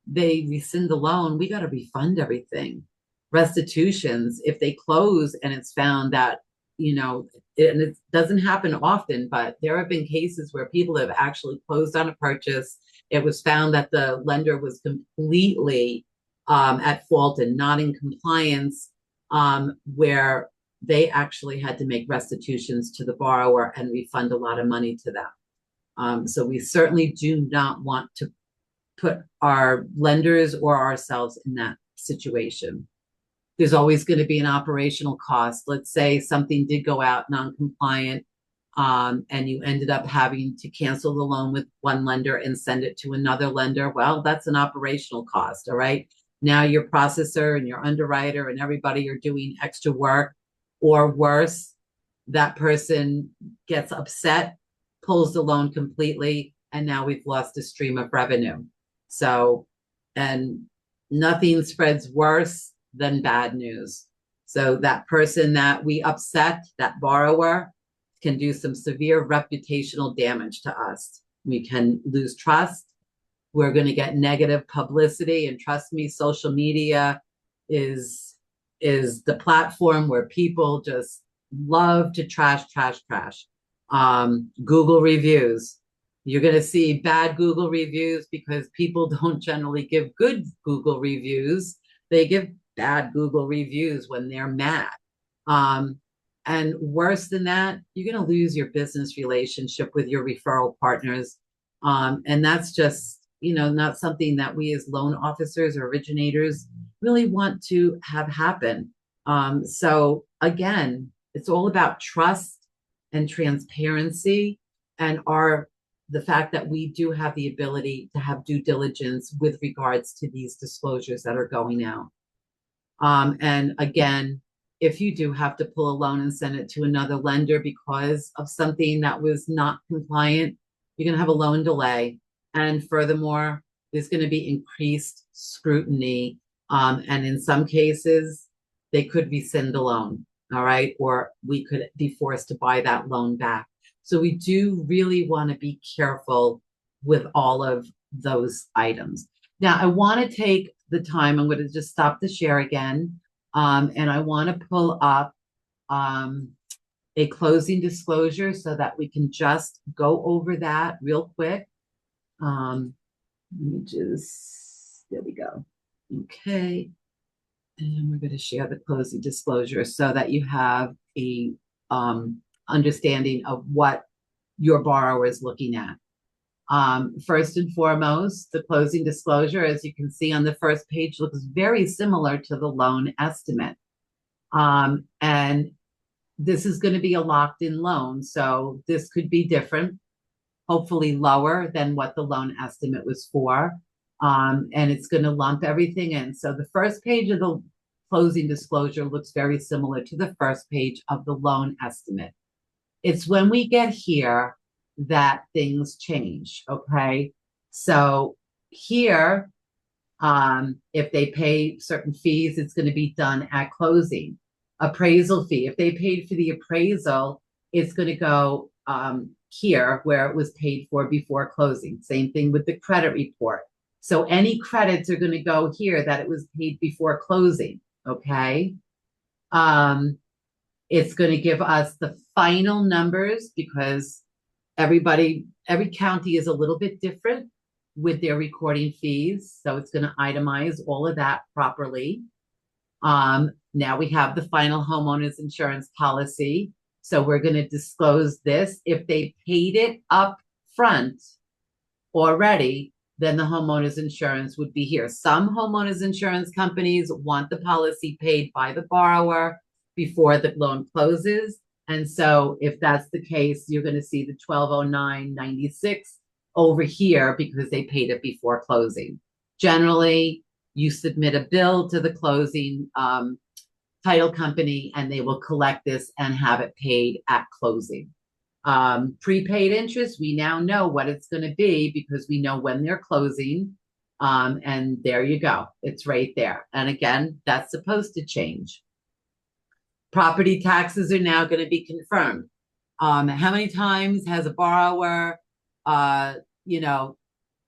Speaker 1: they rescind the loan, we got to refund everything. Restitutions, if they close and it's found that, and it doesn't happen often, but there have been cases where people have actually closed on a purchase. It was found that the lender was completely at fault and not in compliance, where they actually had to make restitutions to the borrower and refund a lot of money to them. So we certainly do not want to put our lenders or ourselves in that situation. There's always going to be an operational cost. Let's say something did go out non-compliant, and you ended up having to cancel the loan with one lender and send it to another lender. Well, that's an operational cost. All right. Now your processor and your underwriter and everybody are doing extra work, or worse, that person gets upset, pulls the loan completely, and now we've lost a stream of revenue. So, and nothing spreads worse than bad news. So that person that we upset, that borrower, can do some severe reputational damage to us. We can lose trust. We're going to get negative publicity. And trust me, social media is the platform where people just love to trash. Google reviews. You're going to see bad Google reviews because people don't generally give good Google reviews. They give bad Google reviews when they're mad. And worse than that, you're going to lose your business relationship with your referral partners. And that's just, not something that we as loan officers or originators really want to have happen. So again, it's all about trust and transparency, and the fact that we do have the ability to have due diligence with regards to these disclosures that are going out. And again, if you do have to pull a loan and send it to another lender because of something that was not compliant, you're going to have a loan delay. And furthermore, there's going to be increased scrutiny. And in some cases, they could rescind the loan. All right. Or we could be forced to buy that loan back. So we do really want to be careful with all of those items. Now, I want to take the time, I'm going to just stop the share again. And I want to pull up a closing disclosure so that we can just go over that real quick. Let me just, there we go. Okay. And we're going to share the closing disclosure so that you have a understanding of what your borrower is looking at. First and foremost, the closing disclosure, as you can see on the first page, looks very similar to the loan estimate. And this is going to be a locked-in loan, so this could be different, hopefully lower than what the loan estimate was for. And it's going to lump everything in. So the first page of the closing disclosure looks very similar to the first page of the loan estimate. It's when we get here that things change, okay? So here, if they pay certain fees, it's going to be done at closing. Appraisal fee, if they paid for the appraisal, it's going to go here where it was paid for before closing. Same thing with the credit report. So any credits are going to go here that it was paid before closing, okay? It's going to give us the final numbers because every county is a little bit different with their recording fees. So it's going to itemize all of that properly. Now we have the final homeowners insurance policy. So we're going to disclose this. If they paid it up front already, then the homeowners insurance would be here. Some homeowners insurance companies want the policy paid by the borrower before the loan closes. And so if that's the case, you're going to see the 1209.96 over here because they paid it before closing. Generally, you submit a bill to the closing title company and they will collect this and have it paid at closing. Prepaid interest, we now know what it's going to be because we know when they're closing. And there you go. It's right there. And again, that's supposed to change. Property taxes are now going to be confirmed. How many times has a borrower,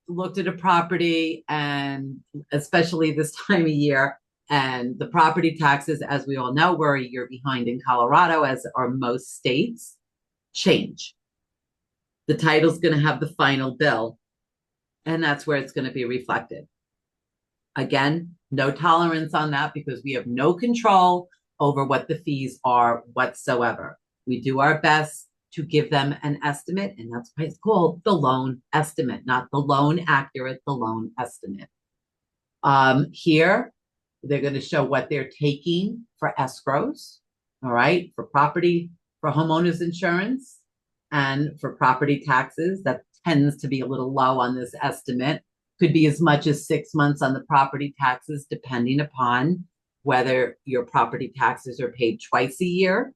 Speaker 1: looked at a property, and especially this time of year, and the property taxes, as we all know, we're a year behind in Colorado, as are most states, change. The title's going to have the final bill, and that's where it's going to be reflected. Again, no tolerance on that because we have no control over what the fees are whatsoever. We do our best to give them an estimate, and that's why it's called the loan estimate, not the loan accurate, the loan estimate. Here, they're going to show what they're taking for escrows, all right, for property, for homeowners insurance, and for property taxes. That tends to be a little low on this estimate. Could be as much as 6 months on the property taxes, depending upon whether your property taxes are paid twice a year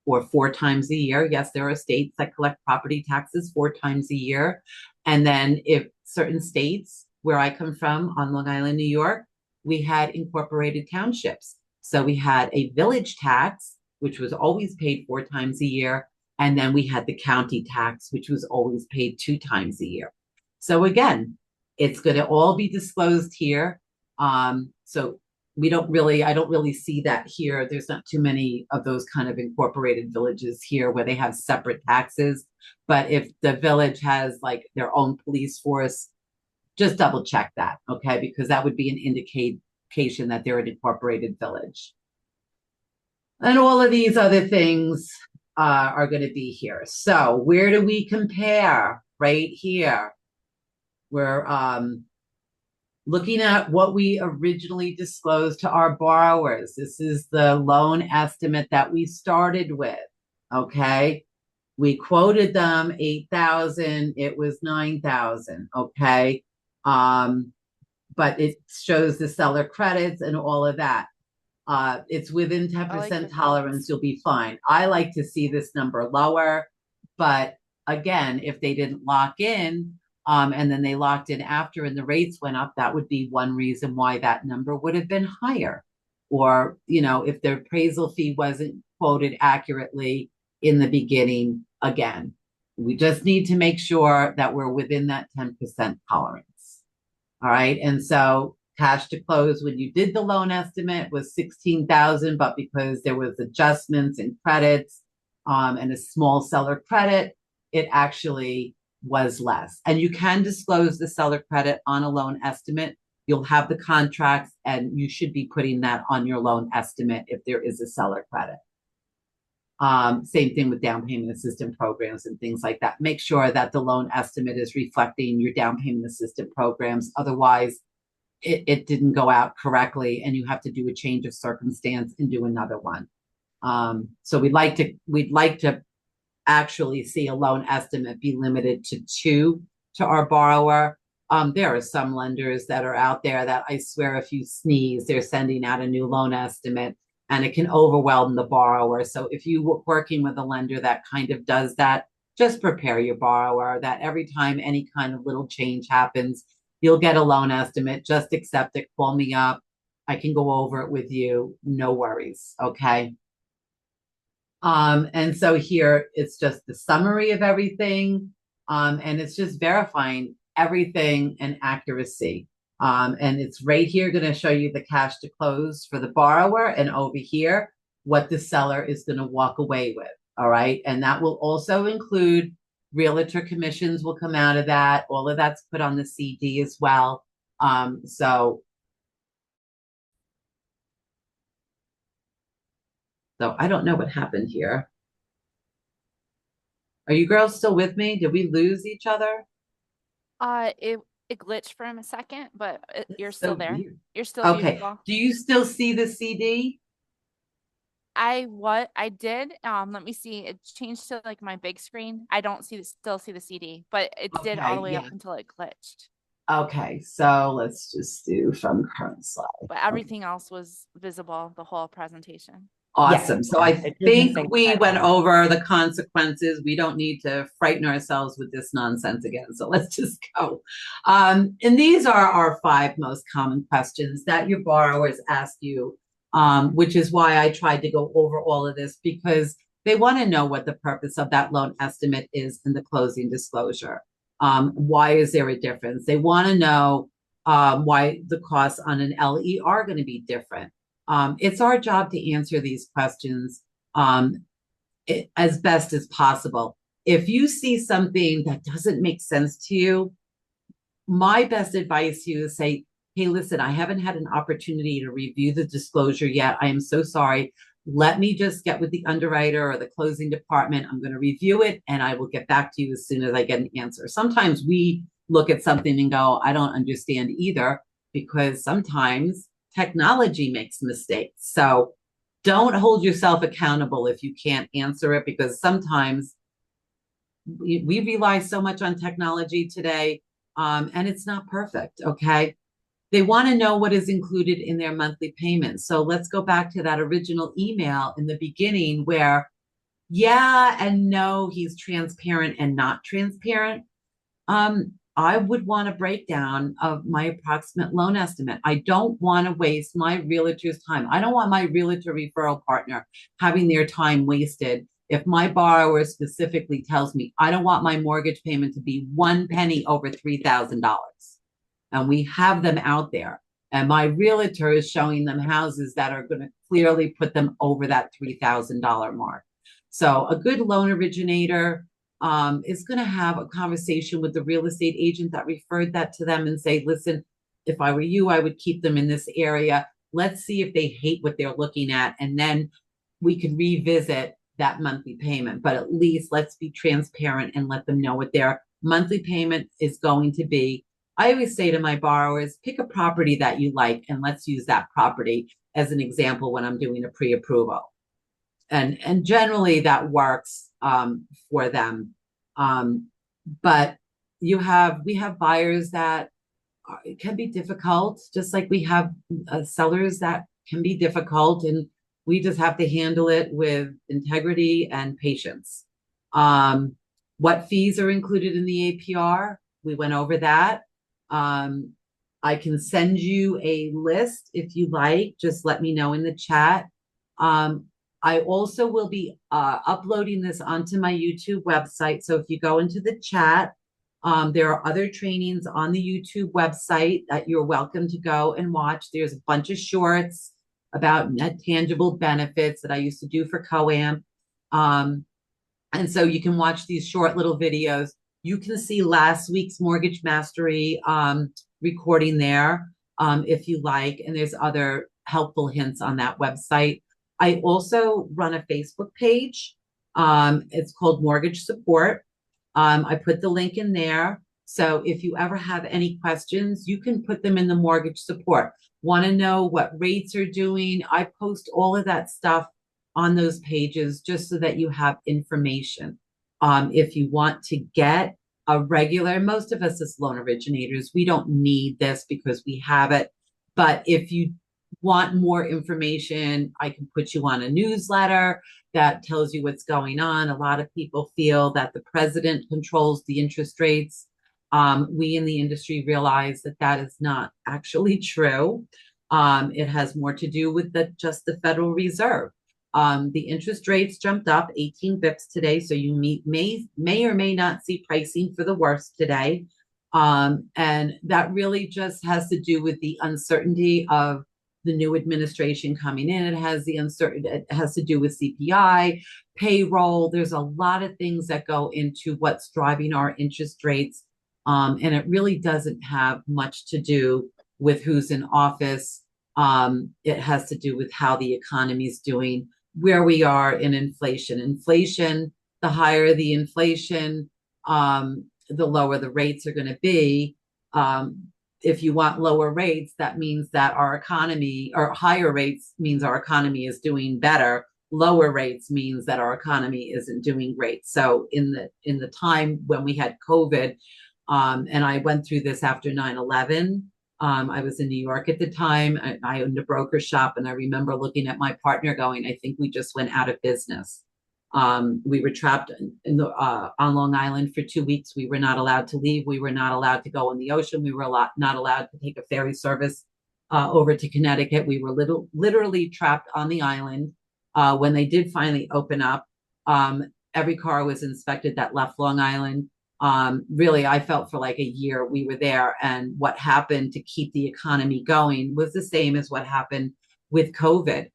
Speaker 1: or 4 times a year. Yes, there are states that collect property taxes 4 times a year. And then if certain states, where I come from on Long Island, New York, we had incorporated townships. So we had a village tax, which was always paid 4 times a year. And then we had the county tax, which was always paid 2 times a year. So again, it's going to all be disclosed here. So I don't really see that here. There's not too many of those kind of incorporated villages here where they have separate taxes. But if the village has like their own police force, just double check that, okay? Because that would be an indication that they're an incorporated village. And all of these other things are going to be here. So where do we compare? Right here. We're looking at what we originally disclosed to our borrowers. This is the loan estimate that we started with, okay? We quoted them 8,000, it was 9,000, okay? But it shows the seller credits and all of that. It's within
Speaker 2: I like
Speaker 1: 10%
Speaker 2: the
Speaker 1: tolerance,
Speaker 2: thoughts.
Speaker 1: you'll be fine. I like to see this number lower, but again, if they didn't lock in, and then they locked in after and the rates went up, that would be one reason why that number would have been higher. Or, if their appraisal fee wasn't quoted accurately in the beginning, again, we just need to make sure that we're within that 10% tolerance. All right. And so cash to close when you did the loan estimate was 16,000, but because there was adjustments and credits, and a small seller credit, it actually was less. And you can disclose the seller credit on a loan estimate. You'll have the contracts and you should be putting that on your loan estimate if there is a seller credit. Same thing with down payment assistance programs and things like that. Make sure that the loan estimate is reflecting your down payment assistance programs. Otherwise, it didn't go out correctly and you have to do a change of circumstance and do another one. So we'd like to actually see a loan estimate be limited to 2 to our borrower. There are some lenders that are out there that I swear if you sneeze, they're sending out a new loan estimate and it can overwhelm the borrower. So if you're working with a lender that kind of does that, just prepare your borrower that every time any kind of little change happens, you'll get a loan estimate. Just accept it, call me up. I can go over it with you. No worries. Okay. And so here it's just the summary of everything. And it's just verifying everything and accuracy. And it's right here going to show you the cash to close for the borrower, and over here, what the seller is going to walk away with. All right. And that will also include realtor commissions will come out of that. All of that's put on the CD as well. So I don't know what happened here. Are you girls still with me? Did we lose each other?
Speaker 2: It glitched for a second, but you're
Speaker 1: That's
Speaker 2: still
Speaker 1: so
Speaker 2: there.
Speaker 1: weird.
Speaker 2: You're still
Speaker 1: Okay.
Speaker 2: beautiful.
Speaker 1: Do you still see the CD?
Speaker 2: I did. Let me see. It changed to like my big screen. I don't still see the CD, but it did all the
Speaker 1: Okay,
Speaker 2: way up
Speaker 1: yeah.
Speaker 2: until it glitched.
Speaker 1: Okay, so let's just do from current slide.
Speaker 2: But everything else was visible the whole presentation.
Speaker 1: Awesome. So I
Speaker 3: It's just the
Speaker 1: think
Speaker 3: same
Speaker 1: we
Speaker 3: title.
Speaker 1: went over the consequences. We don't need to frighten ourselves with this nonsense again. So let's just go. And these are our 5 most common questions that your borrowers ask you, which is why I tried to go over all of this, because they want to know what the purpose of that loan estimate is in the closing disclosure. Why is there a difference? They want to know why the costs on an LE are going to be different. It's our job to answer these questions as best as possible. If you see something that doesn't make sense to you, my best advice to you is say, hey, listen, I haven't had an opportunity to review the disclosure yet. I am so sorry. Let me just get with the underwriter or the closing department. I'm going to review it and I will get back to you as soon as I get an answer. Sometimes we look at something and go, I don't understand either, because sometimes technology makes mistakes. So don't hold yourself accountable if you can't answer it, because sometimes we rely so much on technology today, and it's not perfect. Okay. They want to know what is included in their monthly payments. So let's go back to that original email in the beginning where, yeah and no, he's transparent and not transparent. I would want a breakdown of my approximate loan estimate. I don't want to waste my realtor's time. I don't want my realtor referral partner having their time wasted if my borrower specifically tells me, I don't want my mortgage payment to be 1 penny over $3,000. And we have them out there. And my realtor is showing them houses that are going to clearly put them over that $3,000 mark. So a good loan originator is going to have a conversation with the real estate agent that referred that to them and say, listen, if I were you, I would keep them in this area. Let's see if they hate what they're looking at. And then we can revisit that monthly payment. But at least let's be transparent and let them know what their monthly payment is going to be. I always say to my borrowers, pick a property that you like and let's use that property as an example when I'm doing a pre-approval. And generally that works for them. But we have buyers that it can be difficult, just like we have sellers that can be difficult, and we just have to handle it with integrity and patience. What fees are included in the APR? We went over that. I can send you a list if you like. Just let me know in the chat. I also will be uploading this onto my YouTube website. So if you go into the chat, there are other trainings on the YouTube website that you're welcome to go and watch. There's a bunch of shorts about net tangible benefits that I used to do for COAM. And so you can watch these short little videos. You can see last week's Mortgage Mastery recording there if you like. And there's other helpful hints on that website. I also run a Facebook page. It's called Mortgage Support. I put the link in there. So if you ever have any questions, you can put them in the mortgage support. Want to know what rates are doing? I post all of that stuff on those pages just so that you have information. If you want to get a regular, most of us as loan originators, we don't need this because we have it. But if you want more information, I can put you on a newsletter that tells you what's going on. A lot of people feel that the president controls the interest rates. We in the industry realize that that is not actually true. It has more to do with just the Federal Reserve. The interest rates jumped up 18 bips today, so you may or may not see pricing for the worst today. And that really just has to do with the uncertainty of the new administration coming in. It has to do with CPI, payroll. There's a lot of things that go into what's driving our interest rates. And it really doesn't have much to do with who's in office. It has to do with how the economy is doing, where we are in inflation. Inflation, the higher the inflation, the lower the rates are going to be. If you want lower rates, that means that our economy, or higher rates means our economy is doing better. Lower rates means that our economy isn't doing great. So in the time when we had COVID, and I went through this after 9/11, I was in New York at the time. I owned a broker shop, and I remember looking at my partner going, I think we just went out of business. We were trapped on Long Island for 2 weeks. We were not allowed to leave. We were not allowed to go on the ocean. We were not allowed to take a ferry service over to Connecticut. We were literally trapped on the island. When they did finally open up, every car was inspected that left Long Island. Really, I felt for like a year we were there, and what happened to keep the economy going was the same as what happened with COVID.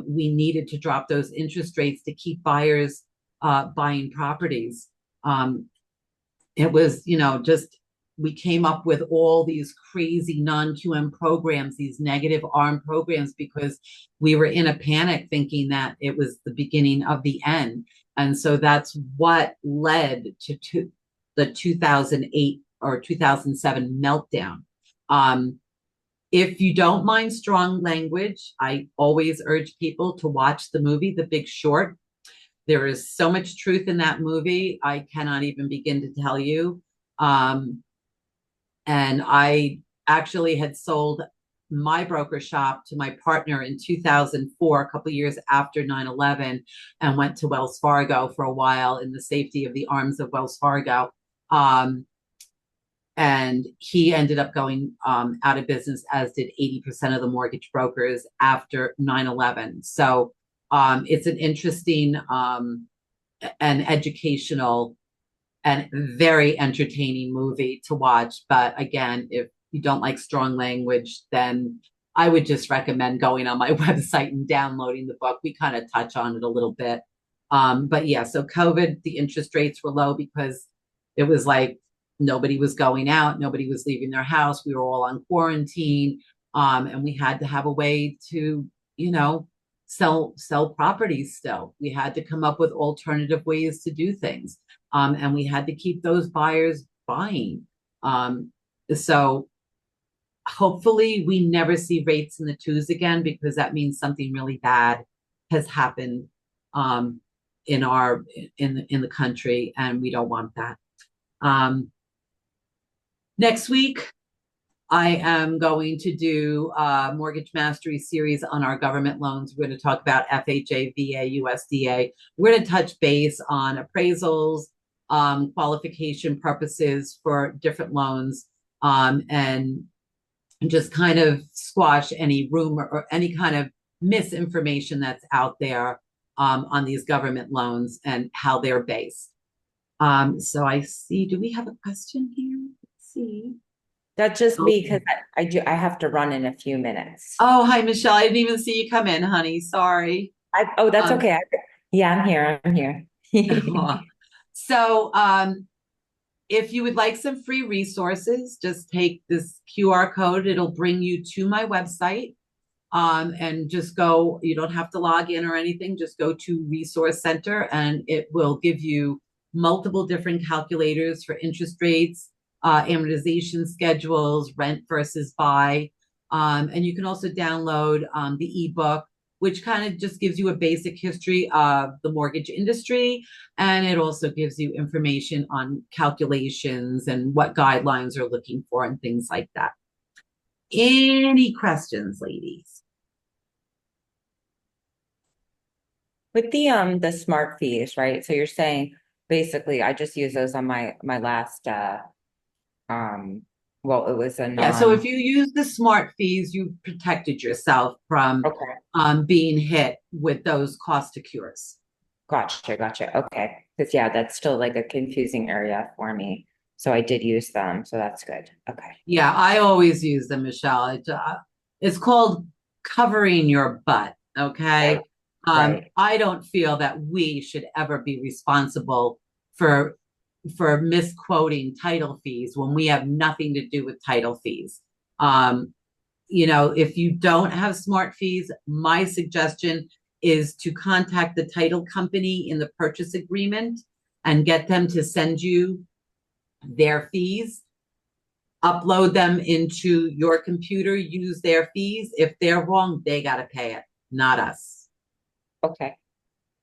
Speaker 1: We needed to drop those interest rates to keep buyers buying properties. It was, just we came up with all these crazy non-QM programs, these negative ARM programs, because we were in a panic thinking that it was the beginning of the end. And so that's what led to the 2008 or 2007 meltdown. If you don't mind strong language, I always urge people to watch the movie, The Big Short. There is so much truth in that movie. I cannot even begin to tell you. And I actually had sold my broker shop to my partner in 2004, a couple of years after 9/11, and went to Wells Fargo for a while in the safety of the arms of Wells Fargo. And he ended up going out of business, as did 80% of the mortgage brokers after 9/11. So it's an interesting and educational and very entertaining movie to watch. But again, if you don't like strong language, then I would just recommend going on my website and downloading the book. We kind of touch on it a little bit. But yeah, so COVID, the interest rates were low because it was like nobody was going out, nobody was leaving their house. We were all on quarantine, and we had to have a way to, sell properties still. We had to come up with alternative ways to do things, and we had to keep those buyers buying. So hopefully we never see rates in the twos again, because that means something really bad has happened in the country, and we don't want that. Next week, I am going to do a mortgage mastery series on our government loans. We're going to talk about FHA, VA, USDA. We're going to touch base on appraisals, qualification purposes for different loans, and just kind of squash any rumor or any kind of misinformation that's out there on these government loans and how they're based. So I see, do we have a question here? Let's see.
Speaker 3: That's just me because I have to run in a few minutes.
Speaker 1: Oh, hi, Michelle. I didn't even see you come in, honey. Sorry.
Speaker 3: Oh, that's okay. Yeah, I'm here. I'm here.
Speaker 1: So, if you would like some free resources, just take this QR code. It'll bring you to my website. And just go, you don't have to log in or anything. Just go to Resource Center and it will give you multiple different calculators for interest rates, amortization schedules, rent versus buy. And you can also download the ebook, which kind of just gives you a basic history of the mortgage industry. And it also gives you information on calculations and what guidelines are looking for and things like that. Any questions, ladies?
Speaker 3: With the smart fees, right? So you're saying basically I just use those on my last well, it was a
Speaker 1: Yeah, so if you use the smart fees, you protected yourself from being hit with those cost to cures.
Speaker 3: Gotcha. Okay. Because yeah, that's still like a confusing area for me. So I did use them, so that's good. Okay.
Speaker 1: Yeah, I always use them, Michelle. It's called covering your butt, okay?
Speaker 3: Right.
Speaker 1: I don't feel that we should ever be responsible for misquoting title fees when we have nothing to do with title fees. If you don't have smart fees, my suggestion is to contact the title company in the purchase agreement and get them to send you their fees, upload them into your computer, use their fees. If they're wrong, they got to pay it, not us.
Speaker 3: Okay.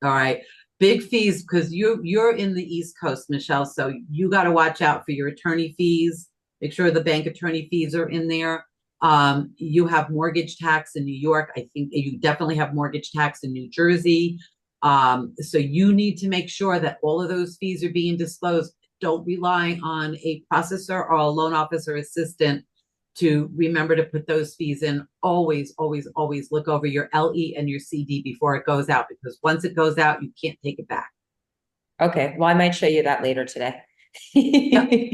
Speaker 1: All right. Big fees, because you're in the East Coast, Michelle, so you got to watch out for your attorney fees. Make sure the bank attorney fees are in there. You have mortgage tax in New York. I think you definitely have mortgage tax in New Jersey. So you need to make sure that all of those fees are being disclosed. Don't rely on a processor or a loan officer assistant to remember to put those fees in. Always look over your LE and your CD before it goes out, because once it goes out, you can't take it back.
Speaker 3: Okay. Well, I might show you that later today.
Speaker 1: The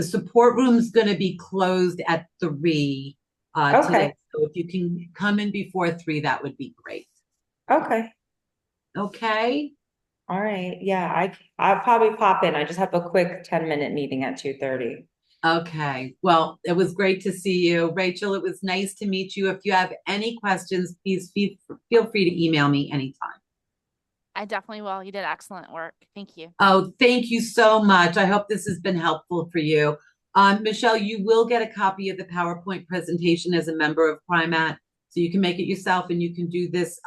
Speaker 1: support room's going to be closed at 3 today. So if you can come in before 3, that would be great.
Speaker 3: Okay. All right. Yeah, I'll probably pop in. I just have a quick 10-minute meeting at 2:30.
Speaker 1: Okay. Well, it was great to see you. Rachel, it was nice to meet you. If you have any questions, please feel free to email me anytime.
Speaker 2: I definitely will. You did excellent work. Thank you.
Speaker 1: Oh, thank you so much. I hope this has been helpful for you. Michelle, you will get a copy of the PowerPoint presentation as a member of Primat, so you can make it yourself, and you can do this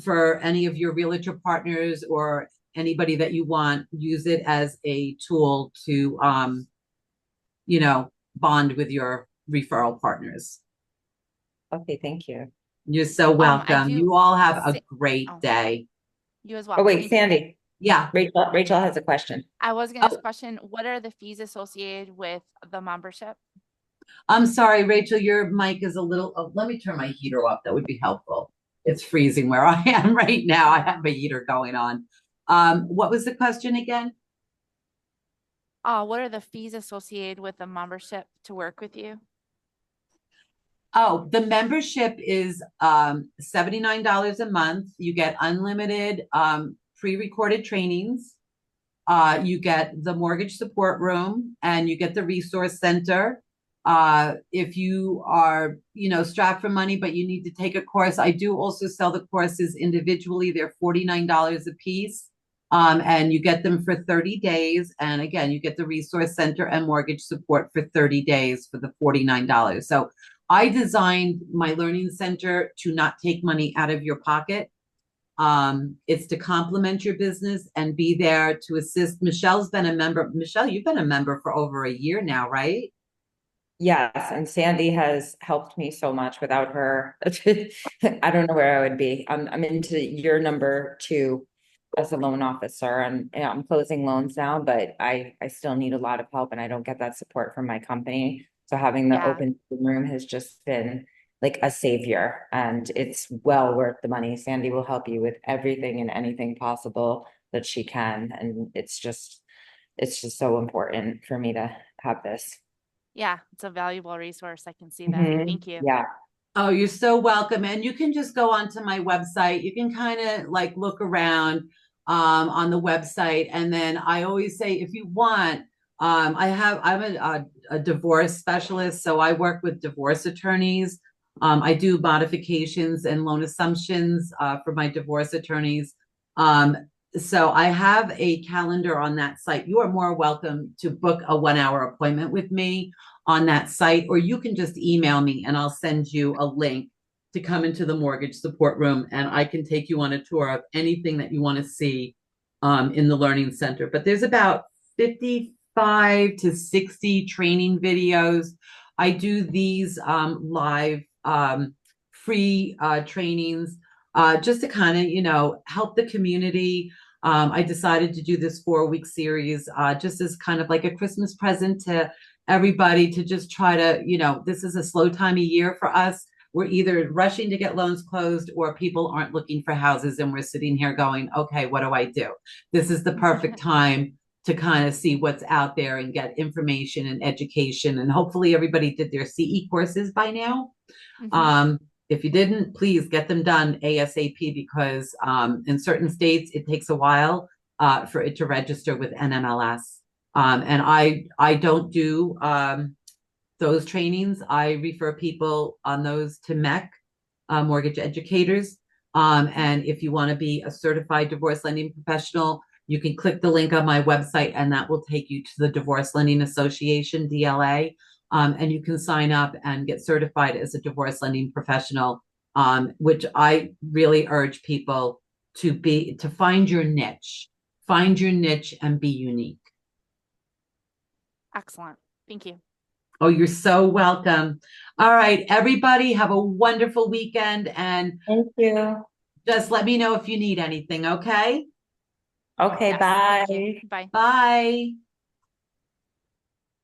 Speaker 1: for any of your realtor partners or anybody that you want. Use it as a tool to bond with your referral partners.
Speaker 3: Okay, thank you.
Speaker 1: You're so welcome. You all have a great day.
Speaker 2: You as well.
Speaker 3: Oh, wait, Sandy.
Speaker 1: Yeah.
Speaker 3: Rachel has a question.
Speaker 2: I was going to ask a question. What are the fees associated with the membership?
Speaker 1: I'm sorry, Rachel, your mic is a little, let me turn my heater off. That would be helpful. It's freezing where I am right now. I have a heater going on. What was the question again?
Speaker 2: What are the fees associated with the membership to work with you?
Speaker 1: Oh, the membership is $79 a month. You get unlimited pre-recorded trainings. You get the mortgage support room, and you get the resource center. If you are, strapped for money, but you need to take a course, I do also sell the courses individually. They're $49 a piece. And you get them for 30 days. And again, you get the resource center and mortgage support for 30 days for the $49. So I designed my learning center to not take money out of your pocket. It's to complement your business and be there to assist. Michelle's been a member. Michelle, you've been a member for over a year now, right?
Speaker 3: Yes, and Sandy has helped me so much. Without her, I don't know where I would be. I'm into year number 2 as a loan officer, and yeah, I'm closing loans now, but I still need a lot of help, and I don't get that support from my company. So having the
Speaker 2: Yeah.
Speaker 3: open room has just been like a savior, and it's well worth the money. Sandy will help you with everything and anything possible that she can, and it's just so important for me to have this.
Speaker 2: Yeah, it's a valuable resource. I can see that. Thank you.
Speaker 3: Yeah.
Speaker 1: Oh, you're so welcome. And you can just go onto my website. You can kind of like look around on the website. And then I always say, if you want, I'm a divorce specialist. So I work with divorce attorneys. I do modifications and loan assumptions for my divorce attorneys. Um, so I have a calendar on that site. You are more welcome to book a 1 hour appointment with me on that site, or you can just email me and I'll send you a link to come into the mortgage support room and I can take you on a tour of anything that you want to see in the Learning Center. But there's about 55 to 60 training videos. I do these live free trainings just to kind of, help the community. I decided to do this 4 week series just as kind of like a Christmas present to everybody, to just try to, this is a slow time of year for us. We're either rushing to get loans closed or people aren't looking for houses and we're sitting here going, okay, what do I do? This is the perfect time to kind of see what's out there and get information and education. And hopefully everybody did their CE courses by now. If you didn't, please get them done ASAP because in certain states, it takes a while for it to register with NMLS. And I don't do those trainings. I refer people on those to MEC, mortgage educators. And if you want to be a certified divorce lending professional, you can click the link on my website and that will take you to the Divorce Lending Association, DLA. And you can sign up and get certified as a divorce lending professional, which I really urge people to find your niche and be unique.
Speaker 2: Excellent. Thank you.
Speaker 1: Oh, you're so welcome. All right, everybody, have a wonderful weekend and
Speaker 3: Thank you.
Speaker 1: just let me know if you need anything, okay?
Speaker 3: Okay,
Speaker 2: Yes, thank you.
Speaker 3: bye.
Speaker 2: Bye.
Speaker 1: Bye.